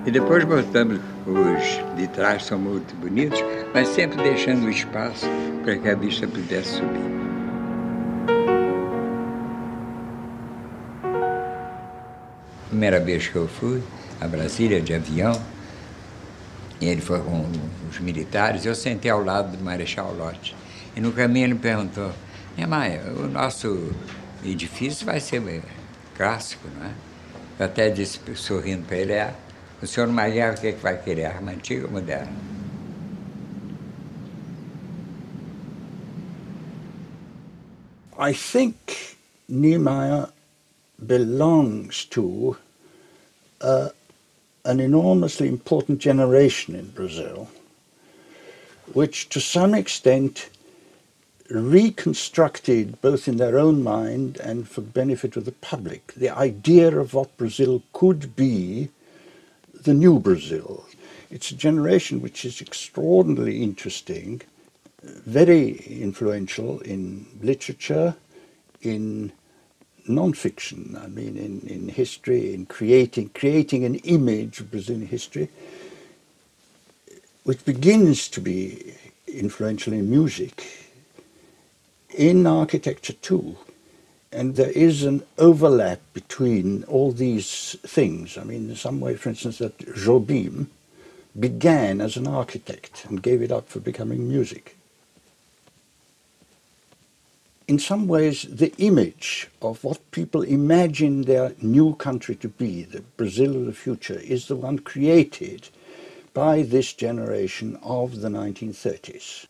E depois botamos os vitrais, são muito bonitos, mas sempre deixando o espaço para que a vista pudesse subir. Primeira vez que eu fui a Brasília de avião, e ele foi com os militares, eu sentei ao lado do Marechal Lott. E no caminho ele me perguntou: minha mãe, o nosso edifício vai ser clássico, não é? Eu até disse, sorrindo para ele: o senhor numa guerra, o que vai querer, arma antiga ou moderna? I think Niemeyer belongs to an enormously important generation in Brazil, which to some extent reconstructed, both in their own mind and for the benefit of the public, the idea of what Brazil could be, the new Brazil. It's a generation which is extraordinarily interesting, very influential in literature, in non-fiction, I mean in history, in creating an image of Brazilian history, which begins to be influential in music, in architecture too. And there is an overlap between all these things. I mean, in some way, for instance, that Jobim began as an architect and gave it up for becoming music. In some ways, the image of what people imagine their new country to be, the Brazil of the future, is the one created by this generation of the 1930s.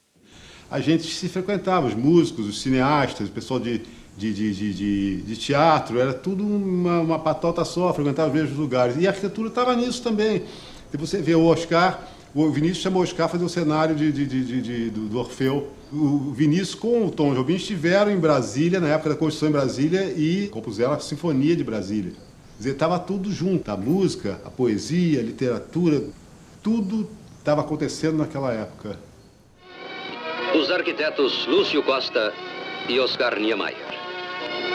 A gente se frequentava, os músicos, os cineastas, o pessoal de teatro, era tudo uma patota só, frequentava os mesmos lugares. E a arquitetura estava nisso também. Se você vê o Oscar, o Vinícius chamou o Oscar para fazer o cenário do Orfeu. O Vinícius com o Tom Jobim estiveram em Brasília, na época da construção em Brasília, e compuseram a Sinfonia de Brasília. Quer dizer, estava tudo junto. A música, a poesia, a literatura, tudo estava acontecendo naquela época. Os arquitetos Lúcio Costa e Oscar Niemeyer.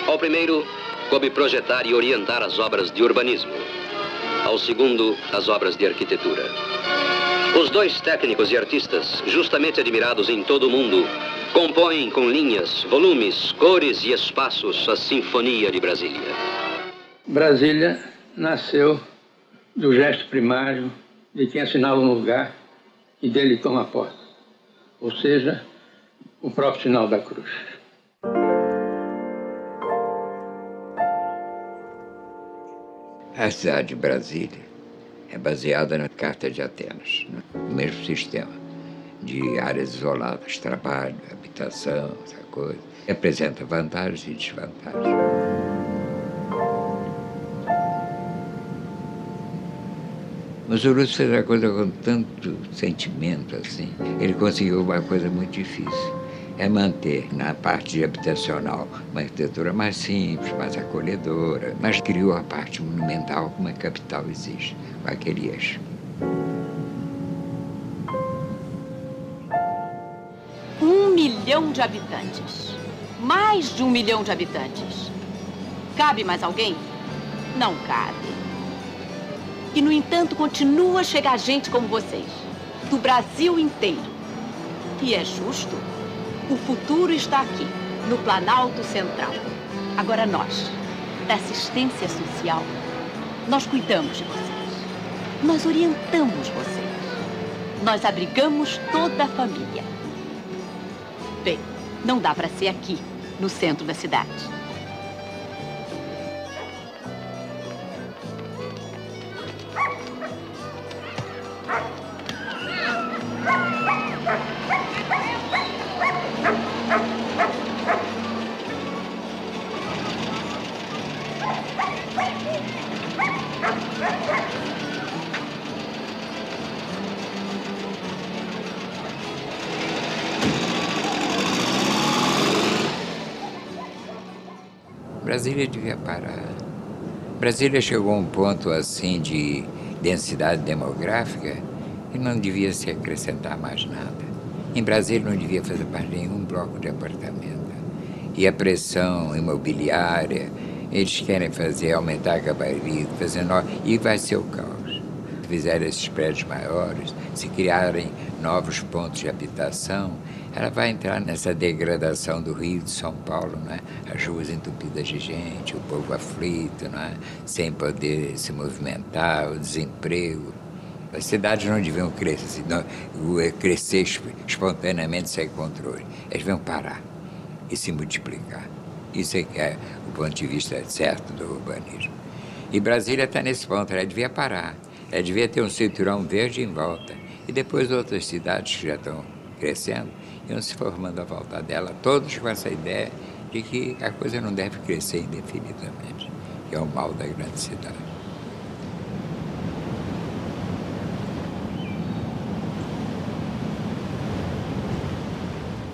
Ao primeiro, coube projetar e orientar as obras de urbanismo. Ao segundo, as obras de arquitetura. Os dois técnicos e artistas, justamente admirados em todo o mundo, compõem com linhas, volumes, cores e espaços a Sinfonia de Brasília. Brasília nasceu do gesto primário de quem assinala um lugar e dele toma posse, ou seja, o próprio sinal da cruz. A cidade de Brasília é baseada na Carta de Atenas, no mesmo sistema de áreas isoladas, trabalho, habitação, essa coisa. Apresenta vantagens e desvantagens. Mas o Lúcio fez a coisa com tanto sentimento assim. Ele conseguiu uma coisa muito difícil. É manter na parte habitacional uma arquitetura mais simples, mais acolhedora, mas criou a parte monumental como a capital exige, com aquele eixo. Um milhão de habitantes. Mais de 1 milhão de habitantes. Cabe mais alguém? Não cabe. E, no entanto, continua a chegar gente como vocês, do Brasil inteiro. E é justo. O futuro está aqui, no Planalto Central. Agora nós, da assistência social, nós cuidamos de vocês. Nós orientamos vocês. Nós abrigamos toda a família. Bem, não dá para ser aqui, no centro da cidade. Brasília devia parar. Brasília chegou a um ponto assim de densidade demográfica e não devia se acrescentar mais nada. Em Brasília não devia fazer parte de nenhum bloco de apartamento. E a pressão imobiliária, eles querem fazer, aumentar gabarito, fazer e vai ser o caos. Se fizerem esses prédios maiores, se criarem novos pontos de habitação, ela vai entrar nessa degradação do Rio de São Paulo, né? As ruas entupidas de gente, o povo aflito, né? Sem poder se movimentar, o desemprego. As cidades não deviam crescer, crescer espontaneamente sem controle. Elas deviam parar e se multiplicar. Isso é que é o ponto de vista certo do urbanismo. E Brasília está nesse ponto, ela devia parar. Ela devia ter um cinturão verde em volta. E depois outras cidades que já estão crescendo iam se formando à volta dela, todos com essa ideia de que a coisa não deve crescer indefinidamente, que é o mal da grande cidade.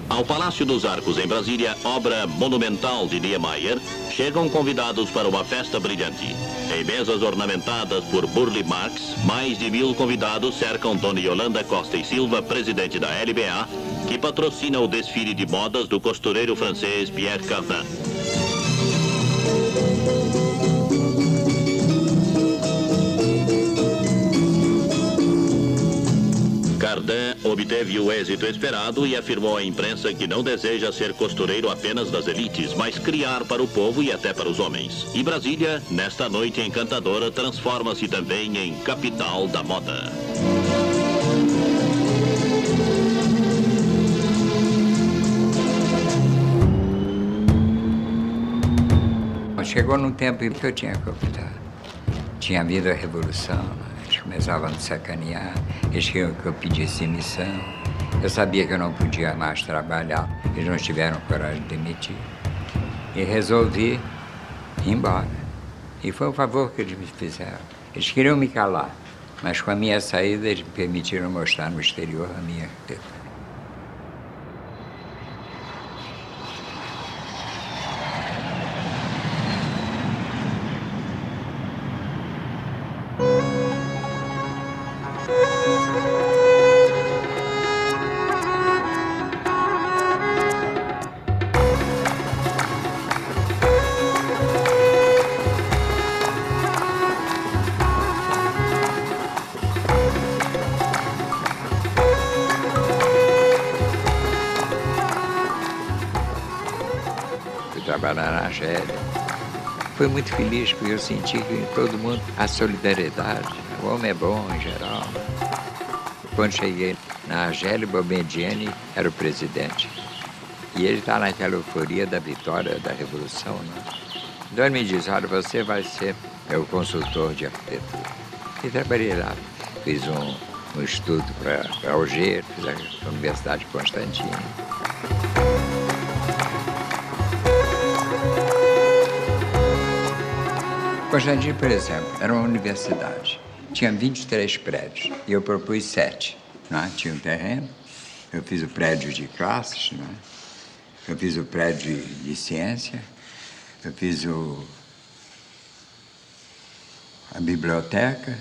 Ao Palácio dos Arcos, em Brasília, obra monumental de Niemeyer, chegam convidados para uma festa brilhante. Em mesas ornamentadas por Burle Marx, mais de 1000 convidados cercam Dona Yolanda Costa e Silva, presidente da LBA, que patrocina o desfile de modas do costureiro francês Pierre Cardin. Cardin obteve o êxito esperado e afirmou à imprensa que não deseja ser costureiro apenas das elites, mas criar para o povo e até para os homens. E Brasília, nesta noite encantadora, transforma-se também em capital da moda. Chegou num tempo em que eu tinha que optar. Tinha havido a Revolução, eles começavam a me sacanear, eles queriam que eu pedisse demissão. Eu sabia que eu não podia mais trabalhar, eles não tiveram coragem de demitir. E resolvi ir embora. E foi um favor que eles me fizeram. Eles queriam me calar, mas com a minha saída eles me permitiram mostrar no exterior a minha arquitetura. trabalhar na Argélia. Fui muito feliz porque eu senti que em todo mundo a solidariedade. O homem é bom em geral. Quando cheguei na Argélia, Boumediene era o presidente. E ele está naquela euforia da vitória da Revolução, né? Então ele me diz, olha, você vai ser meu consultor de arquitetura. E trabalhei lá. Fiz um estudo para Alger, fiz a Universidade de Constantine. Constantine, por exemplo, era uma universidade. Tinha 23 prédios e eu propus 7. Né? Tinha um terreno, eu fiz o prédio de classes, né? Eu fiz o prédio de ciência, eu fiz a biblioteca,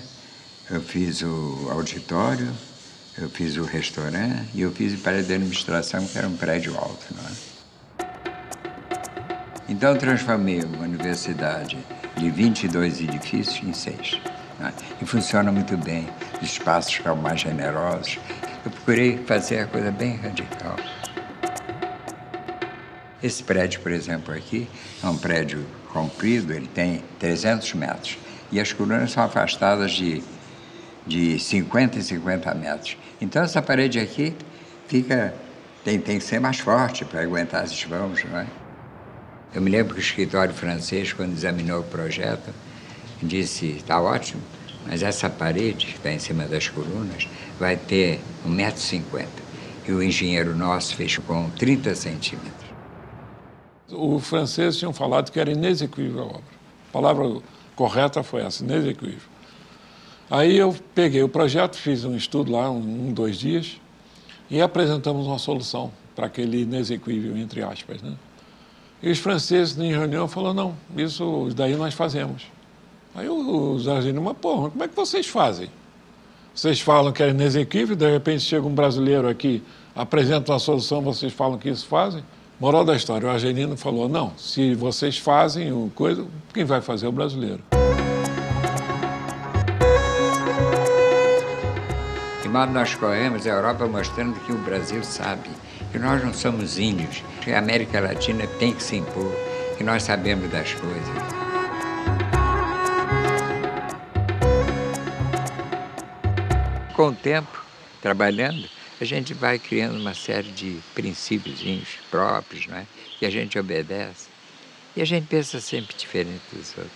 eu fiz o auditório, eu fiz o restaurante e eu fiz o prédio de administração, que era um prédio alto. Não é? Então eu transformei uma universidade de 22 edifícios em 6. Não é? E funciona muito bem, os espaços ficam mais generosos. Eu procurei fazer a coisa bem radical. Esse prédio, por exemplo, aqui, é um prédio comprido, ele tem 300 metros. E as colunas são afastadas de 50 em 50 metros. Então, essa parede aqui tem que ser mais forte para aguentar esses vãos, não é? Eu me lembro que o escritório francês, quando examinou o projeto, disse, está ótimo, mas essa parede que está em cima das colunas vai ter 1,50 m. E o engenheiro nosso fez com 30 centímetros. Os franceses tinham falado que era inexequível a obra. A palavra correta foi essa, inexequível. Aí eu peguei o projeto, fiz um estudo lá, 2 dias, e apresentamos uma solução para aquele inexequível, entre aspas, né? E os franceses, em reunião, falaram, não, isso daí nós fazemos. Aí os argentinos, mas porra, como é que vocês fazem? Vocês falam que é inexequível, de repente chega um brasileiro aqui, apresenta uma solução, vocês falam que isso fazem? Moral da história, o argelino falou, não, se vocês fazem o coisa, quem vai fazer é o brasileiro. De modo nós corremos a Europa mostrando que o Brasil sabe, que nós não somos índios, que a América Latina tem que se impor, que nós sabemos das coisas. Com o tempo, trabalhando, a gente vai criando uma série de princípiozinhos próprios, não é? Que a gente obedece. E a gente pensa sempre diferente dos outros.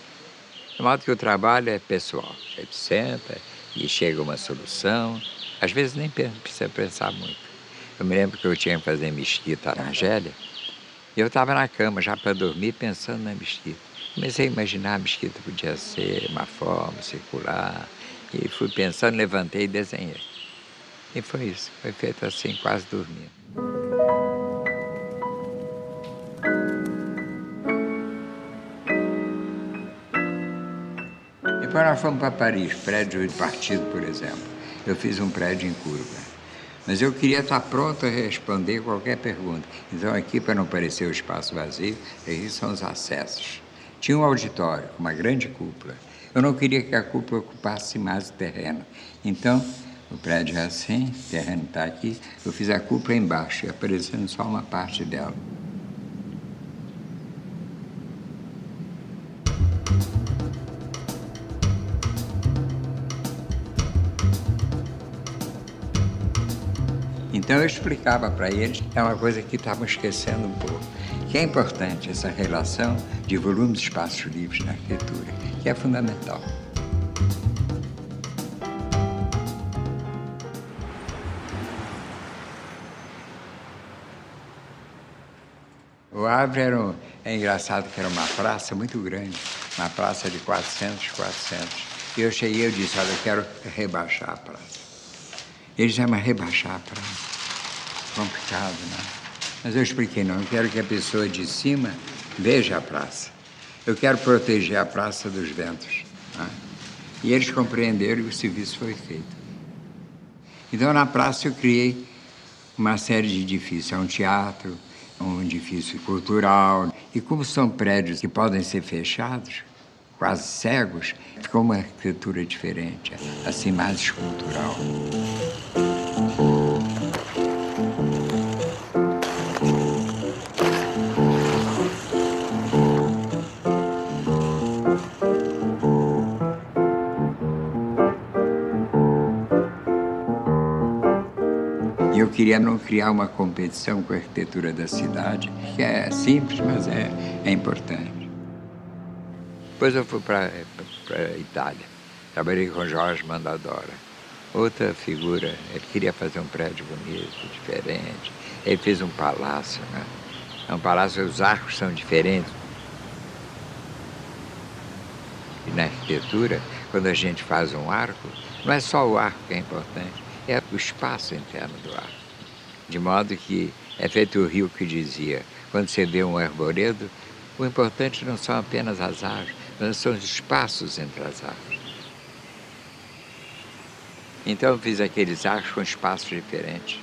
De modo que o trabalho é pessoal. A gente senta e chega a uma solução. Às vezes nem precisa pensar muito. Eu me lembro que eu tinha que fazer mesquita na Argélia. E eu estava na cama já para dormir pensando na mesquita. Comecei a imaginar a mesquita podia ser uma forma circular. E fui pensando, levantei e desenhei. E foi isso, foi feito assim, quase dormindo. Depois nós fomos para Paris, prédio de partido, por exemplo. Eu fiz um prédio em curva. Mas eu queria estar pronto a responder qualquer pergunta. Então aqui, para não parecer o espaço vazio, aqui são os acessos. Tinha um auditório com uma grande cúpula. Eu não queria que a cúpula ocupasse mais o terreno. Então, o prédio é assim, o terreno está aqui. Eu fiz a cúpula embaixo, aparecendo só uma parte dela. Então eu explicava para eles, é uma coisa que estavam esquecendo um pouco, que é importante essa relação de volumes e espaços livres na arquitetura, que é fundamental. O Havre é engraçado que era uma praça muito grande, uma praça de 400 por 400. E eu cheguei e disse, olha, eu quero rebaixar a praça. Eles disseram, mas rebaixar a praça? Complicado, né? Mas eu expliquei, não, eu quero que a pessoa de cima veja a praça. Eu quero proteger a praça dos ventos. Né? E eles compreenderam e o serviço foi feito. Então, na praça, eu criei uma série de edifícios. É um teatro, um edifício cultural. E como são prédios que podem ser fechados, quase cegos, ficou uma arquitetura diferente, assim, mais escultural. Eu queria não criar uma competição com a arquitetura da cidade, que é simples, mas é importante. Depois eu fui para a Itália. Trabalhei com Jorge Mondadori. Outra figura, ele queria fazer um prédio bonito, diferente. Ele fez um palácio, né? É um palácio, os arcos são diferentes. E na arquitetura, quando a gente faz um arco, não é só o arco que é importante, é o espaço interno do arco. De modo que é feito o Rio que dizia, quando você vê um arvoredo, o importante não são apenas as árvores, mas são os espaços entre as árvores. Então eu fiz aqueles arcos com espaços diferentes.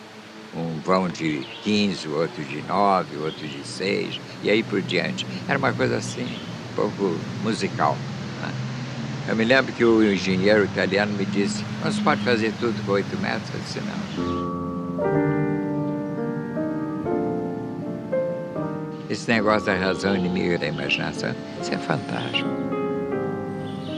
Um vão de 15, o outro de 9, o outro de 6, e aí por diante. Era uma coisa assim, um pouco musical. Né? Eu me lembro que o engenheiro italiano me disse, não se pode fazer tudo com 8 metros? Eu disse, não. Esse negócio da razão inimiga da imaginação, isso é fantástico.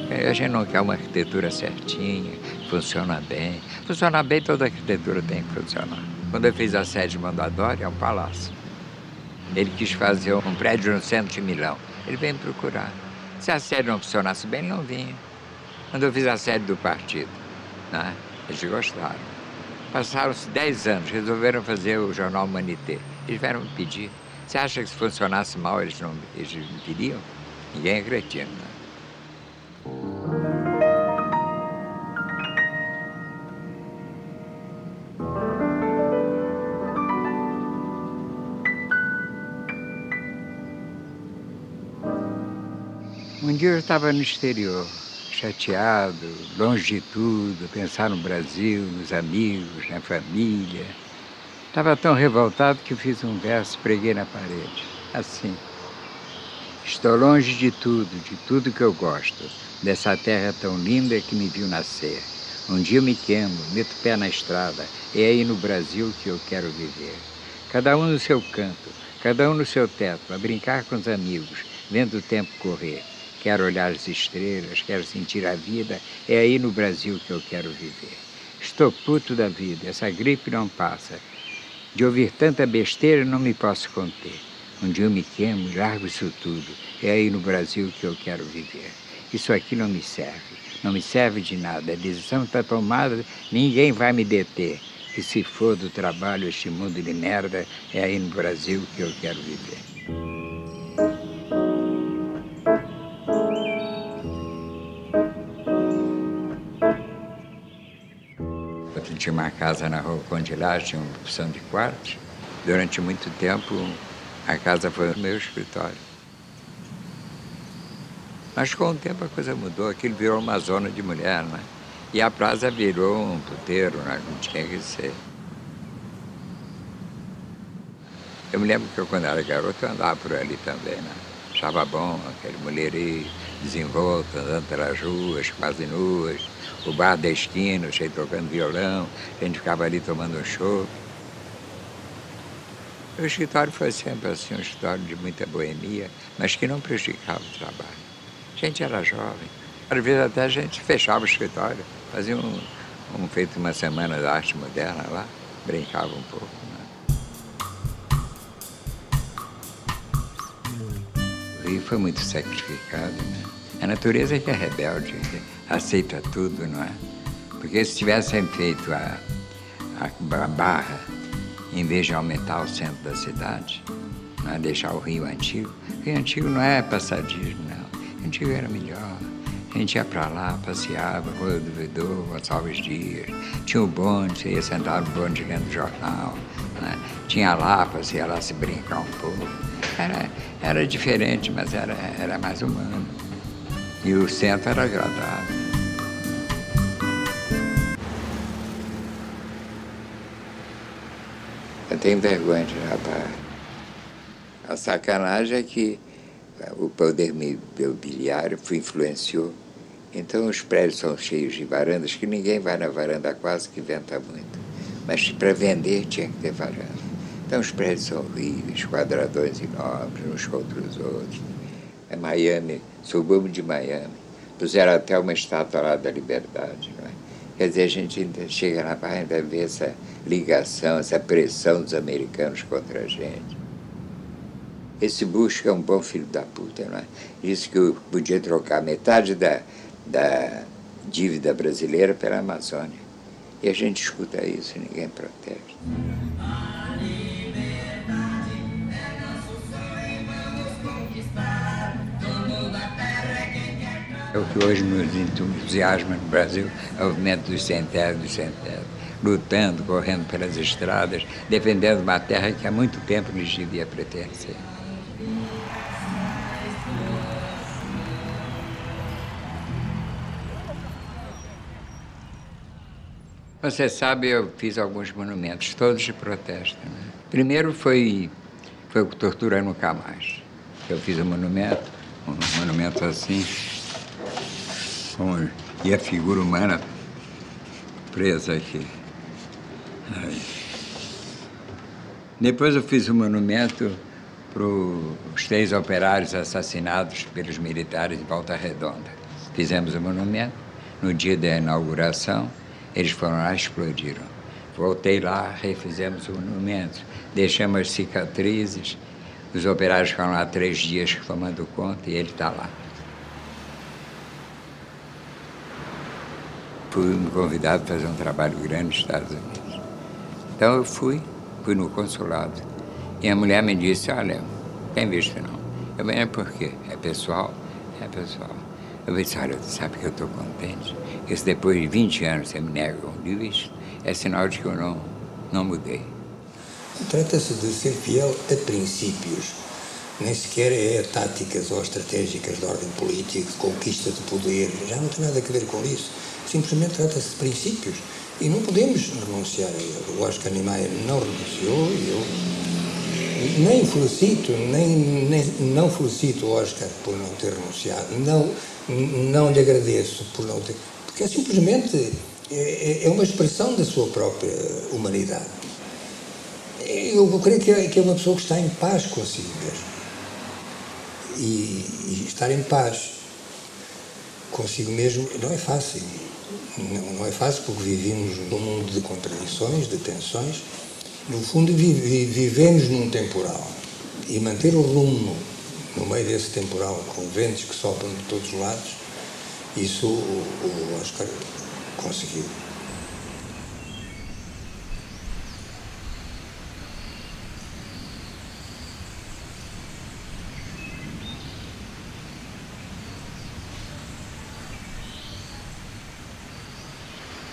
A gente não quer uma arquitetura certinha, funciona bem. Funcionar bem, toda arquitetura tem que funcionar. Quando eu fiz a sede de Mondadori, é um palácio. Ele quis fazer um prédio no centro de Milão. Ele veio me procurar. Se a sede não funcionasse bem, ele não vinha. Quando eu fiz a sede do partido, né, eles gostaram. Passaram-se 10 anos, resolveram fazer o jornal Humanité. Eles vieram me pedir. Você acha que se funcionasse mal, eles não queriam? Ninguém é cretino, né? Um dia eu estava no exterior, chateado, longe de tudo, pensar no Brasil, nos amigos, na família. Estava tão revoltado que fiz um verso, preguei na parede, assim. Estou longe de tudo que eu gosto, dessa terra tão linda que me viu nascer. Um dia eu me queimo, meto o pé na estrada, é aí no Brasil que eu quero viver. Cada um no seu canto, cada um no seu teto, a brincar com os amigos, vendo o tempo correr. Quero olhar as estrelas, quero sentir a vida, é aí no Brasil que eu quero viver. Estou puto da vida, essa gripe não passa. De ouvir tanta besteira não me posso conter. Um dia eu me queimo e largo isso tudo, é aí no Brasil que eu quero viver. Isso aqui não me serve de nada, a decisão está tomada, ninguém vai me deter. Que se for do trabalho este mundo de merda, é aí no Brasil que eu quero viver. Eu tinha uma casa na Rua Conde Lage, tinha uma opção de quartos. Durante muito tempo, a casa foi o meu escritório. Mas com o tempo a coisa mudou, aquilo virou uma zona de mulher, né? E a praça virou um puteiro, né? Não tinha que ser. Eu me lembro que eu, quando era garoto, eu andava por ali também, né? Achava bom, aquele mulherio desenvolto, andando pelas ruas, quase nuas. O bar da esquina, cheio tocando violão, a gente ficava ali tomando um chopp. O escritório foi sempre assim, um escritório de muita boemia, mas que não prejudicava o trabalho. A gente era jovem. Às vezes até a gente fechava o escritório, fazia feito uma semana de arte moderna lá, brincava um pouco. Né? O Rio foi muito sacrificado, né? A natureza que é rebelde, que aceita tudo, não é? Porque se tivessem feito a barra, em vez de aumentar o centro da cidade, não é? Deixar o Rio Antigo. O Rio Antigo não é passadismo, não. O Rio Antigo era melhor. A gente ia para lá, passeava, Rua do Ouvidor, Gonçalves Dias. Tinha o bonde, você ia sentar no bonde lendo o jornal. Né? Tinha Lapa, você ia lá se brincar um pouco. Era diferente, mas era mais humano. E o centro era agradável. Eu tenho vergonha de rapaz. A sacanagem é que o poder imobiliário influenciou. Então os prédios são cheios de varandas, que ninguém vai na varanda quase, que venta muito. Mas para vender tinha que ter varanda. Então os prédios são horríveis, quadradões enormes, uns contra os outros. É Miami, subúrbio de Miami. Puseram até uma estátua lá da Liberdade, não é? Quer dizer, a gente ainda chega lá para ainda ver essa ligação, essa pressão dos americanos contra a gente. Esse Bush é um bom filho da puta, não é? Disse que eu podia trocar metade da dívida brasileira pela Amazônia. E a gente escuta isso e ninguém protesta. O que hoje nos entusiasma no Brasil é o movimento dos sem terra, lutando, correndo pelas estradas, defendendo uma terra que há muito tempo lhes devia pertencer. Você sabe, eu fiz alguns monumentos, todos de protesto, né? Primeiro foi o Tortura Nunca Mais. Eu fiz um monumento assim, e a figura humana presa aqui. Aí. Depois eu fiz um monumento para os 3 operários assassinados pelos militares em Volta Redonda. Fizemos o monumento, no dia da inauguração, eles foram lá e explodiram. Voltei lá, refizemos o monumento, deixamos as cicatrizes, os operários ficaram lá 3 dias tomando conta e ele está lá. Fui convidado a fazer um trabalho grande nos Estados Unidos. Então eu fui no consulado. E a mulher me disse, olha, tem visto não? Eu falei, por quê? É pessoal? É pessoal. Eu disse, olha, sabe que eu estou contente? Que se depois de 20 anos você me nega um visto, é sinal de que eu não mudei. Trata-se de ser fiel a princípios. Nem sequer é táticas ou estratégicas de ordem política, de conquista de poder. Já não tem nada a ver com isso. Simplesmente trata-se de princípios. E não podemos renunciar a ele. O Oscar Niemeyer não renunciou e eu nem felicito, não felicito o Oscar por não ter renunciado. Não lhe agradeço por não ter... Porque é simplesmente uma expressão da sua própria humanidade. Eu creio que é uma pessoa que está em paz consigo mesmo. E estar em paz consigo mesmo não é fácil. Não é fácil porque vivemos num mundo de contradições, de tensões. No fundo, vivemos num temporal. E manter o rumo no meio desse temporal, com ventos que sopram de todos os lados, isso o Oscar conseguiu.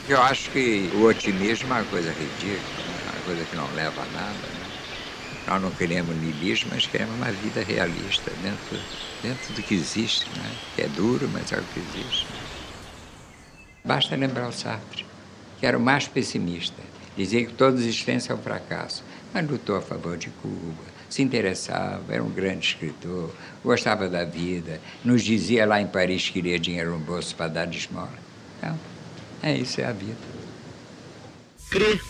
Eu acho que o otimismo é uma coisa ridícula, uma coisa que não leva a nada, né? Nós não queremos niilismo, mas queremos uma vida realista, dentro do que existe, né? Que é duro, mas é o que existe. Basta lembrar o Sartre, que era o mais pessimista. Dizia que toda existência é um fracasso, mas lutou a favor de Cuba, se interessava, era um grande escritor, gostava da vida, nos dizia lá em Paris que queria dinheiro no bolso para dar de esmola. Então, isso é a vida. Crê,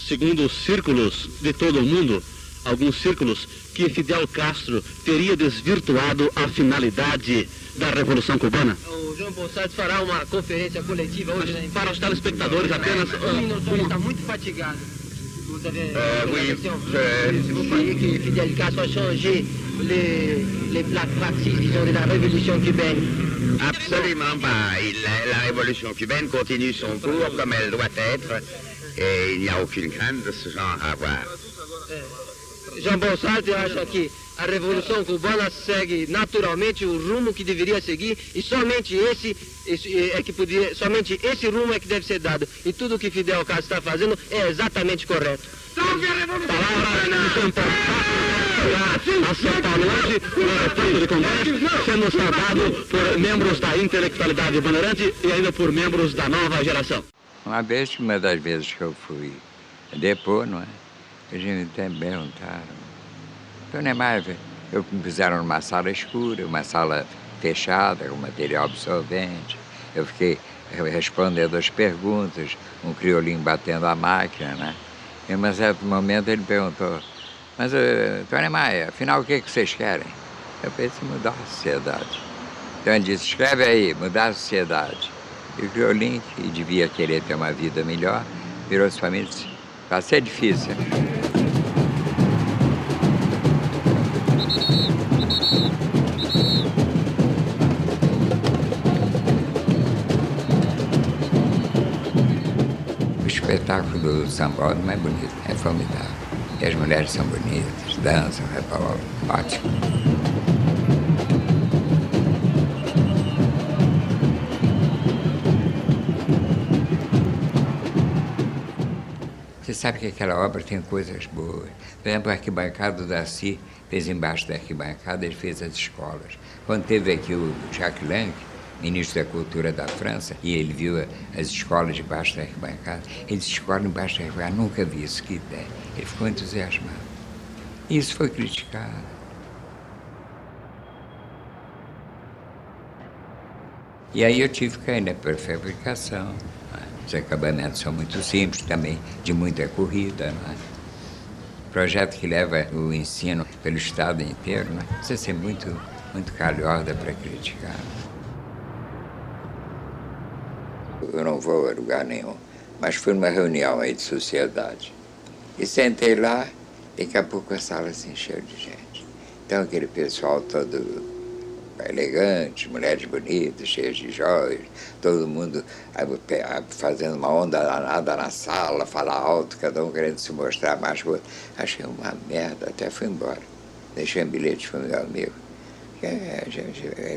segundo os círculos de todo o mundo, alguns círculos, que Fidel Castro teria desvirtuado a finalidade da Revolução Cubana? O João Ponsat fará uma conferência coletiva hoje, né? Para os telespectadores apenas... O senhor está muito fatigado. Vous avez vous croyez que Fidel Castro a changé la pratique, disons, de la révolution cubaine? Absolument pas. La révolution cubaine continue son cours comme elle doit être et il n'y a aucune crainte de ce genre à avoir. João Ponsat acha que a Revolução Cubana segue naturalmente o rumo que deveria seguir e somente somente esse rumo é que deve ser dado. E tudo o que Fidel Castro está fazendo é exatamente correto. Salve a Revolução! A São Paulo hoje, no retorno de Congresso, sendo saudado por membros da intelectualidade bandeirante e ainda por membros da nova geração. Uma das vezes que eu fui depor, não é? A gente até me perguntaram, então não é mais, eu me fizeram numa sala escura, uma sala fechada, com material absorvente, eu fiquei respondendo as perguntas, um criolinho batendo a máquina, né? E em um certo momento ele perguntou, mas, Tony Maia, afinal o que vocês querem? Eu pensei em mudar a sociedade. Então ele disse, escreve aí, mudar a sociedade. E criou o link e devia querer ter uma vida melhor, virou as famílias. Vai ser difícil. O espetáculo do samba não é bonito, é formidável. E as mulheres são bonitas, dançam, rebolam, ótimo. Você sabe que aquela obra tem coisas boas. Por exemplo, a arquibancada do Darcy fez embaixo da arquibancada, ele fez as escolas. Quando teve aqui o Jacques Lang, ministro da Cultura da França, e ele viu as escolas debaixo da arquibancada, ele disse, escola embaixo da arquibancada, nunca vi isso, que ideia. Ele ficou entusiasmado. E isso foi criticado. E aí eu tive que ir na pré-fabricação. Os acabamentos são muito simples, também de muita corrida. Não é? Projeto que leva o ensino pelo estado inteiro, não é? Precisa ser muito calhorda para criticar. Eu não vou a lugar nenhum, mas fui numa reunião aí de sociedade. E sentei lá, daqui a pouco a sala se encheu de gente. Então aquele pessoal todo elegante, mulheres bonitas, cheias de joias, todo mundo fazendo uma onda danada na sala, falar alto, cada um querendo se mostrar mais que o outro. Achei uma merda, até fui embora. Deixei um bilhete para o meu amigo.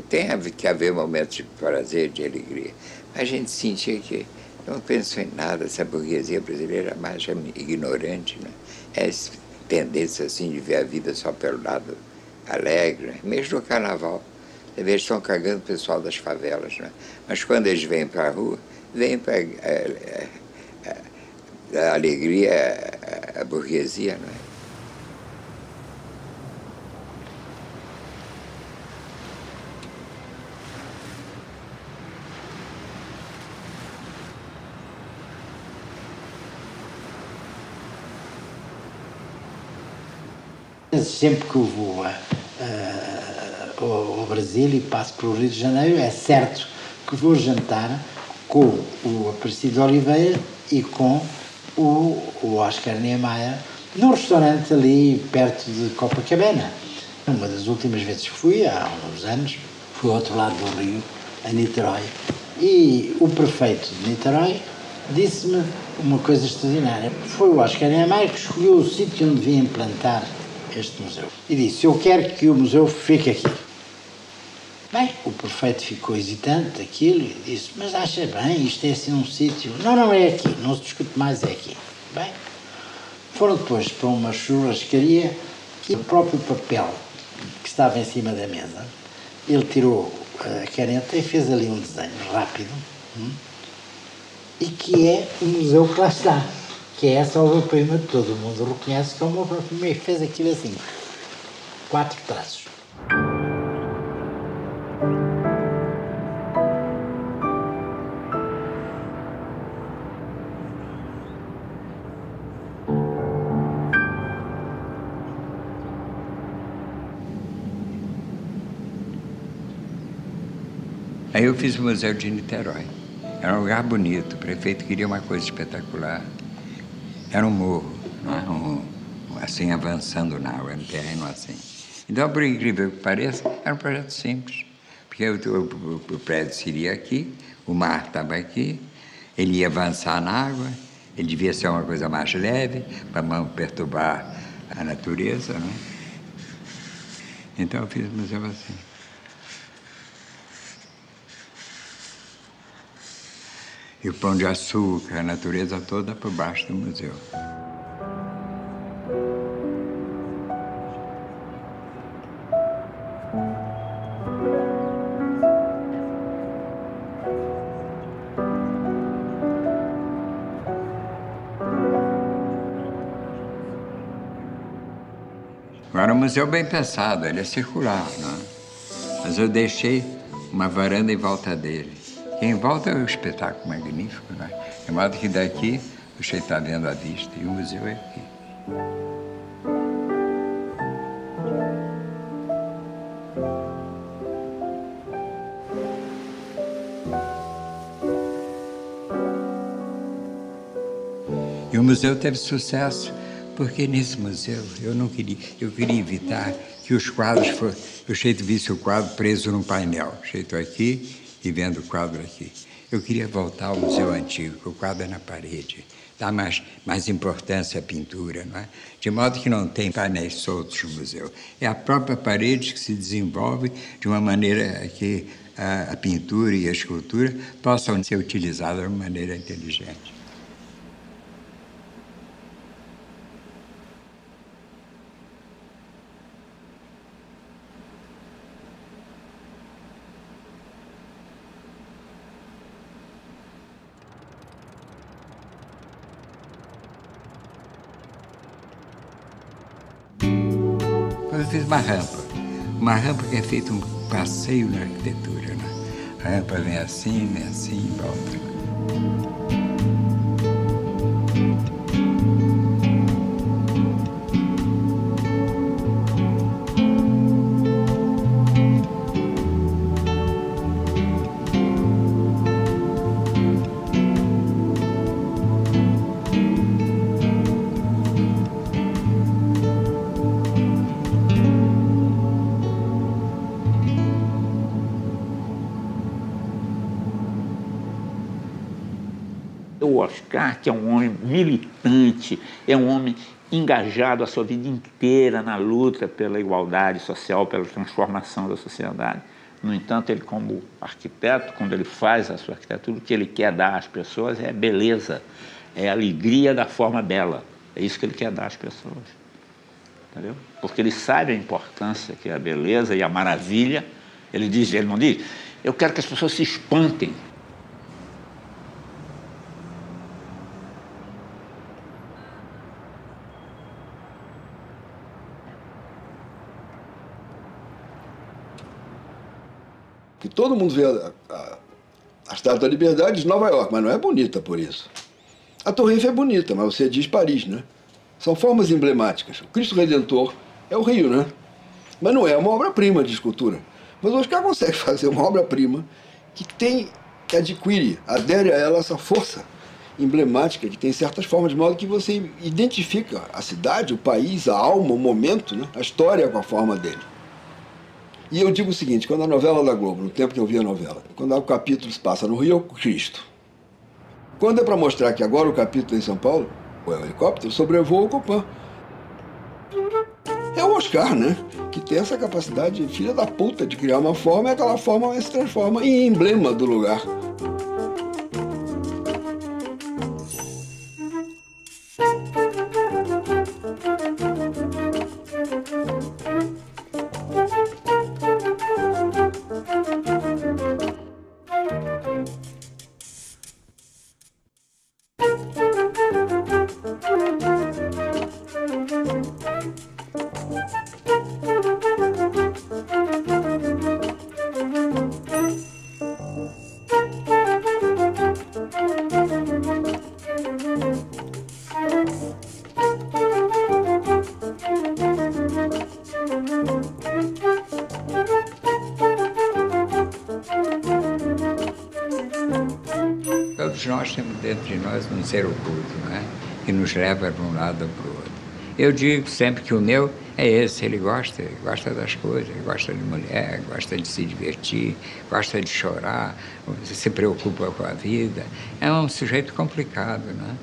Tem que haver momentos de prazer, de alegria. A gente sentia que não pensou em nada, essa burguesia brasileira é mais ignorante, né? É essa tendência assim de ver a vida só pelo lado alegre, mesmo no carnaval. Eles estão cagando o pessoal das favelas, né? Mas quando eles vêm para a rua, vêm para a alegria, a burguesia, não é? Sempre que eu vou ao Brasil e passo pelo Rio de Janeiro, é certo que vou jantar com o Aparecido Oliveira e com o Oscar Niemeyer num restaurante ali perto de Copacabana. Uma das últimas vezes que fui, há uns anos, fui ao outro lado do Rio, a Niterói, e o prefeito de Niterói disse-me uma coisa extraordinária. Foi o Oscar Niemeyer que escolheu o sítio onde devia implantar este museu. E disse, eu quero que o museu fique aqui. Bem, o prefeito ficou hesitante daquilo e disse, mas acha bem, isto é assim um sítio? Não é aqui, não se discute mais, é aqui. Bem, foram depois para uma churrascaria e o próprio papel que estava em cima da mesa, ele tirou a caneta e fez ali um desenho rápido, e que é o museu que lá está, que é essa obra-prima que todo mundo reconhece como obra-prima, e fez aquilo assim, 4 traços. Aí eu fiz o Museu de Niterói. Era um lugar bonito, o prefeito queria uma coisa espetacular. Era um morro, não é? Assim, avançando na água, no terreno assim. Então, por incrível que pareça, era um projeto simples. Porque o prédio seria aqui, o mar estava aqui, ele ia avançar na água, ele devia ser uma coisa mais leve, para não perturbar a natureza, não é? Então eu fiz o museu assim. E o Pão de Açúcar, a natureza toda por baixo do museu. Agora, o museu bem pensado, ele é circular, não é? Mas eu deixei uma varanda em volta dele. E em volta é um espetáculo magnífico, né? De modo que daqui você está vendo a vista e o museu é aqui. E o museu teve sucesso porque nesse museu eu queria evitar que os quadros fossem... O Cheito visse o quadro preso num painel. O Cheito aqui e vendo o quadro aqui. Eu queria voltar ao museu antigo, que o quadro é na parede. Dá mais importância à pintura, não é? De modo que não tem painéis soltos no museu. É a própria parede que se desenvolve de uma maneira que a pintura e a escultura possam ser utilizadas de uma maneira inteligente. Eu fiz uma rampa que é feito um passeio na arquitetura, né? A rampa vem assim, volta. O Oscar, que é um homem militante, é um homem engajado a sua vida inteira na luta pela igualdade social, pela transformação da sociedade. No entanto, ele, como arquiteto, quando ele faz a sua arquitetura, o que ele quer dar às pessoas é beleza, é a alegria da forma bela. É isso que ele quer dar às pessoas. Entendeu? Porque ele sabe a importância que é a beleza e a maravilha. Ele não diz, eu quero que as pessoas se espantem. Que todo mundo vê a Estátua da Liberdade de Nova York, mas não é bonita por isso. A Torre Eiffel é bonita, mas você diz Paris, né? São formas emblemáticas. O Cristo Redentor é o Rio, né? Mas não é uma obra-prima de escultura. Mas o Oscar consegue fazer uma obra-prima que adere a ela essa força emblemática, que tem certas formas, de modo que você identifica a cidade, o país, a alma, o momento, né? A história com a forma dele. E eu digo o seguinte, quando a novela da Globo, no tempo que eu via a novela, quando o capítulo se passa no Rio, é o Cristo. Quando é para mostrar que agora o capítulo é em São Paulo, o helicóptero sobrevoa o Copan. É o Oscar, né? Que tem essa capacidade, filha da puta, de criar uma forma e aquela forma se transforma em emblema do lugar. Todos nós temos dentro de nós um ser oculto, não é? Que nos leva para um lado ou para o outro. Eu digo sempre que o meu é esse, ele gosta das coisas, ele gosta de mulher, gosta de se divertir, gosta de chorar, se preocupa com a vida. É um sujeito complicado, não é?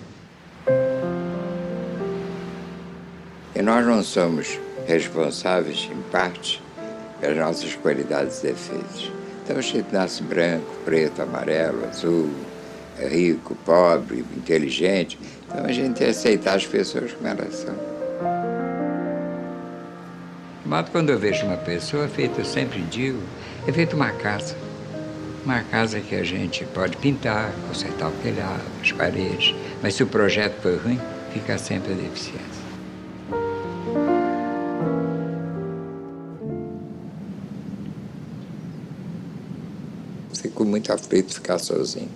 E nós não somos responsáveis, em parte, pelas nossas qualidades e defeitos. Então, a gente nasce branco, preto, amarelo, azul, rico, pobre, inteligente. Então, a gente tem que aceitar as pessoas como elas são. Mas quando eu vejo uma pessoa, eu sempre digo, é feito uma casa. Uma casa que a gente pode pintar, consertar o telhado, as paredes, mas se o projeto for ruim, fica sempre a deficiência. Fico muito aflito de ficar sozinho.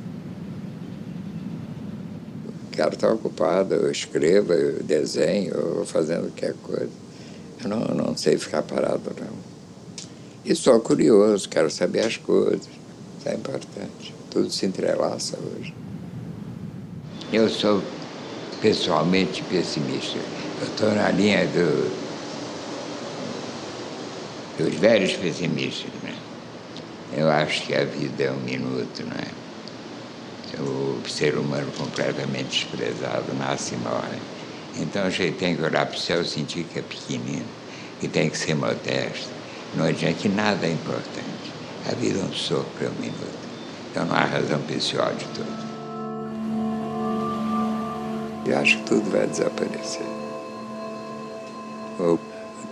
Quero estar ocupado, eu escrevo, eu desenho, eu vou fazendo qualquer coisa. Eu não sei ficar parado, não. E sou curioso, quero saber as coisas. Isso é importante. Tudo se entrelaça hoje. Eu sou pessoalmente pessimista. Eu estou na linha dos velhos pessimistas, né? Eu acho que a vida é um minuto, não é? O ser humano completamente desprezado nasce e morre. Então a gente tem que olhar para o céu e sentir que é pequenino, que tem que ser modesto. Não adianta, que nada é importante. A vida é um sopro, é um minuto. Então não há razão para esse ódio todo. Eu acho que tudo vai desaparecer. O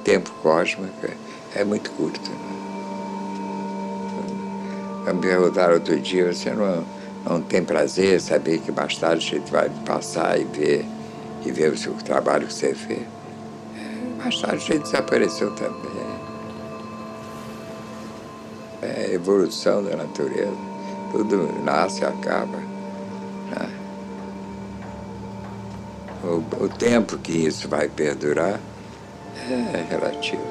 tempo cósmico é muito curto, né? Me perguntaram outro dia, você não tem prazer saber que mais tarde a gente vai passar e ver o seu trabalho que você fez? Mais tarde a gente desapareceu também. É a evolução da natureza. Tudo nasce e acaba, né? O tempo que isso vai perdurar é relativo.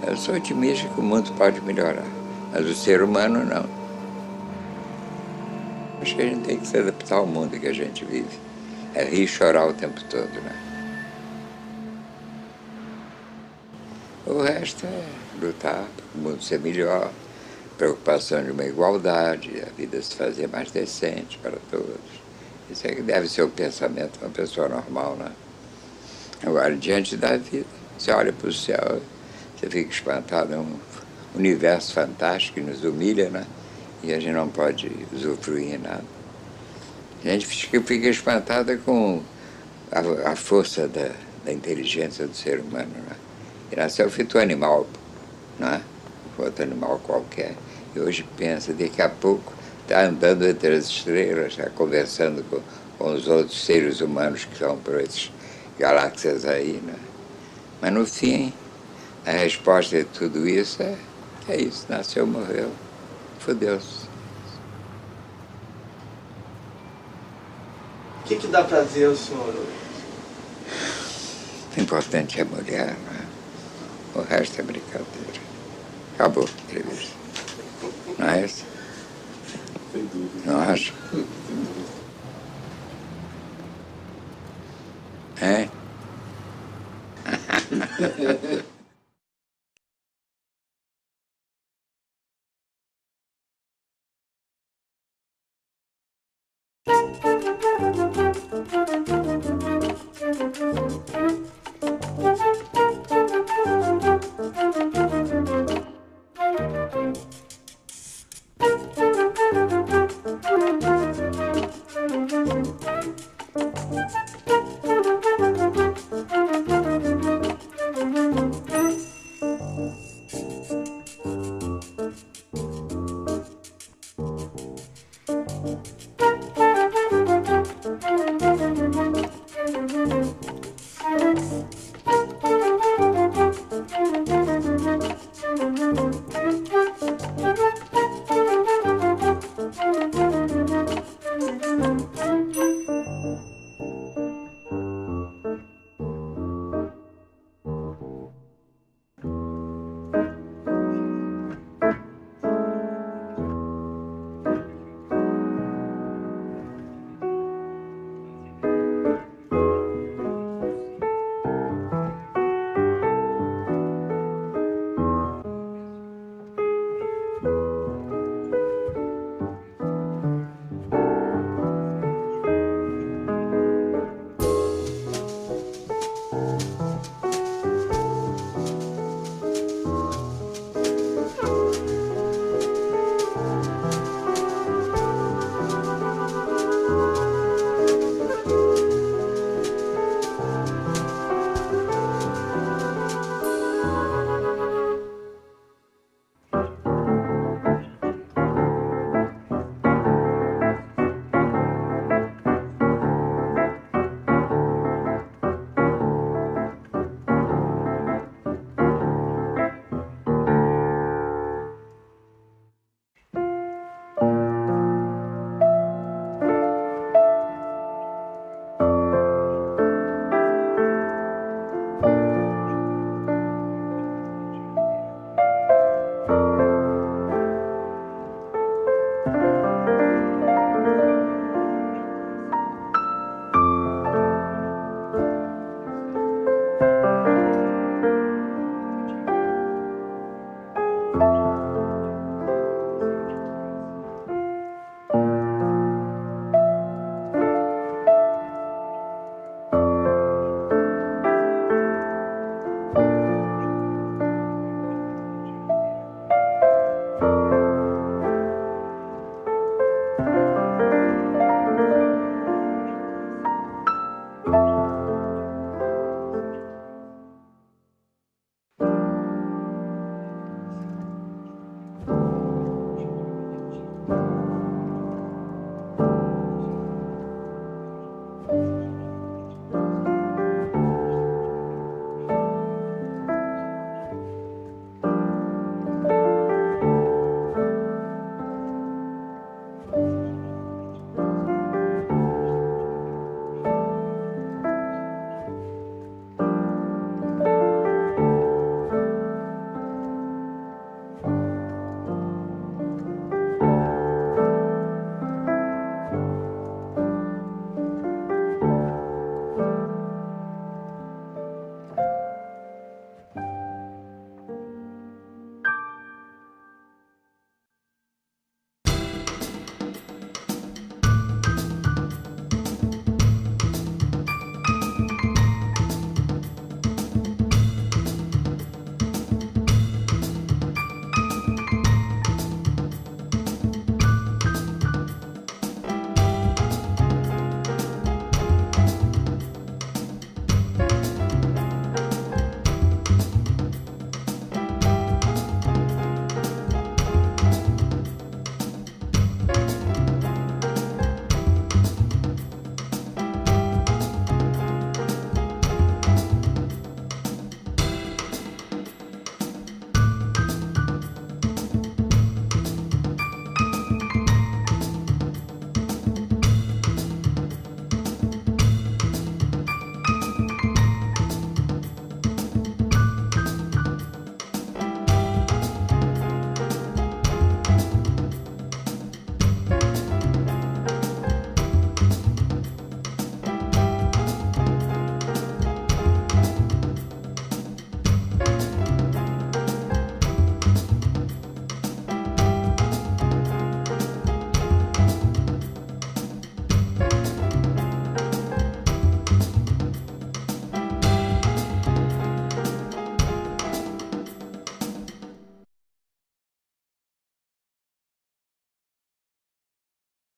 Eu sou otimista que o mundo pode melhorar, mas o ser humano não. Acho que a gente tem que se adaptar ao mundo que a gente vive. É rir e chorar o tempo todo, né? O resto é lutar para o mundo ser melhor, preocupação de uma igualdade, a vida se fazer mais decente para todos. Isso é que deve ser o pensamento de uma pessoa normal, né? Agora, diante da vida, você olha para o céu, você fica espantado, é um universo fantástico que nos humilha, né? E a gente não pode usufruir em nada. A gente fica espantada com a força da inteligência do ser humano, né? E nasceu feito um animal, não é? Outro animal qualquer. E hoje pensa, daqui a pouco está andando entre as estrelas, está conversando com os outros seres humanos que estão por essas galáxias aí, né? Mas no fim, a resposta de tudo isso é isso, nasceu, morreu, fodeu-se. O que dá prazer ao senhor? O importante é a mulher, né? O resto é brincadeira. Acabou a entrevista. Não é isso? Sem dúvida. Não acha? É?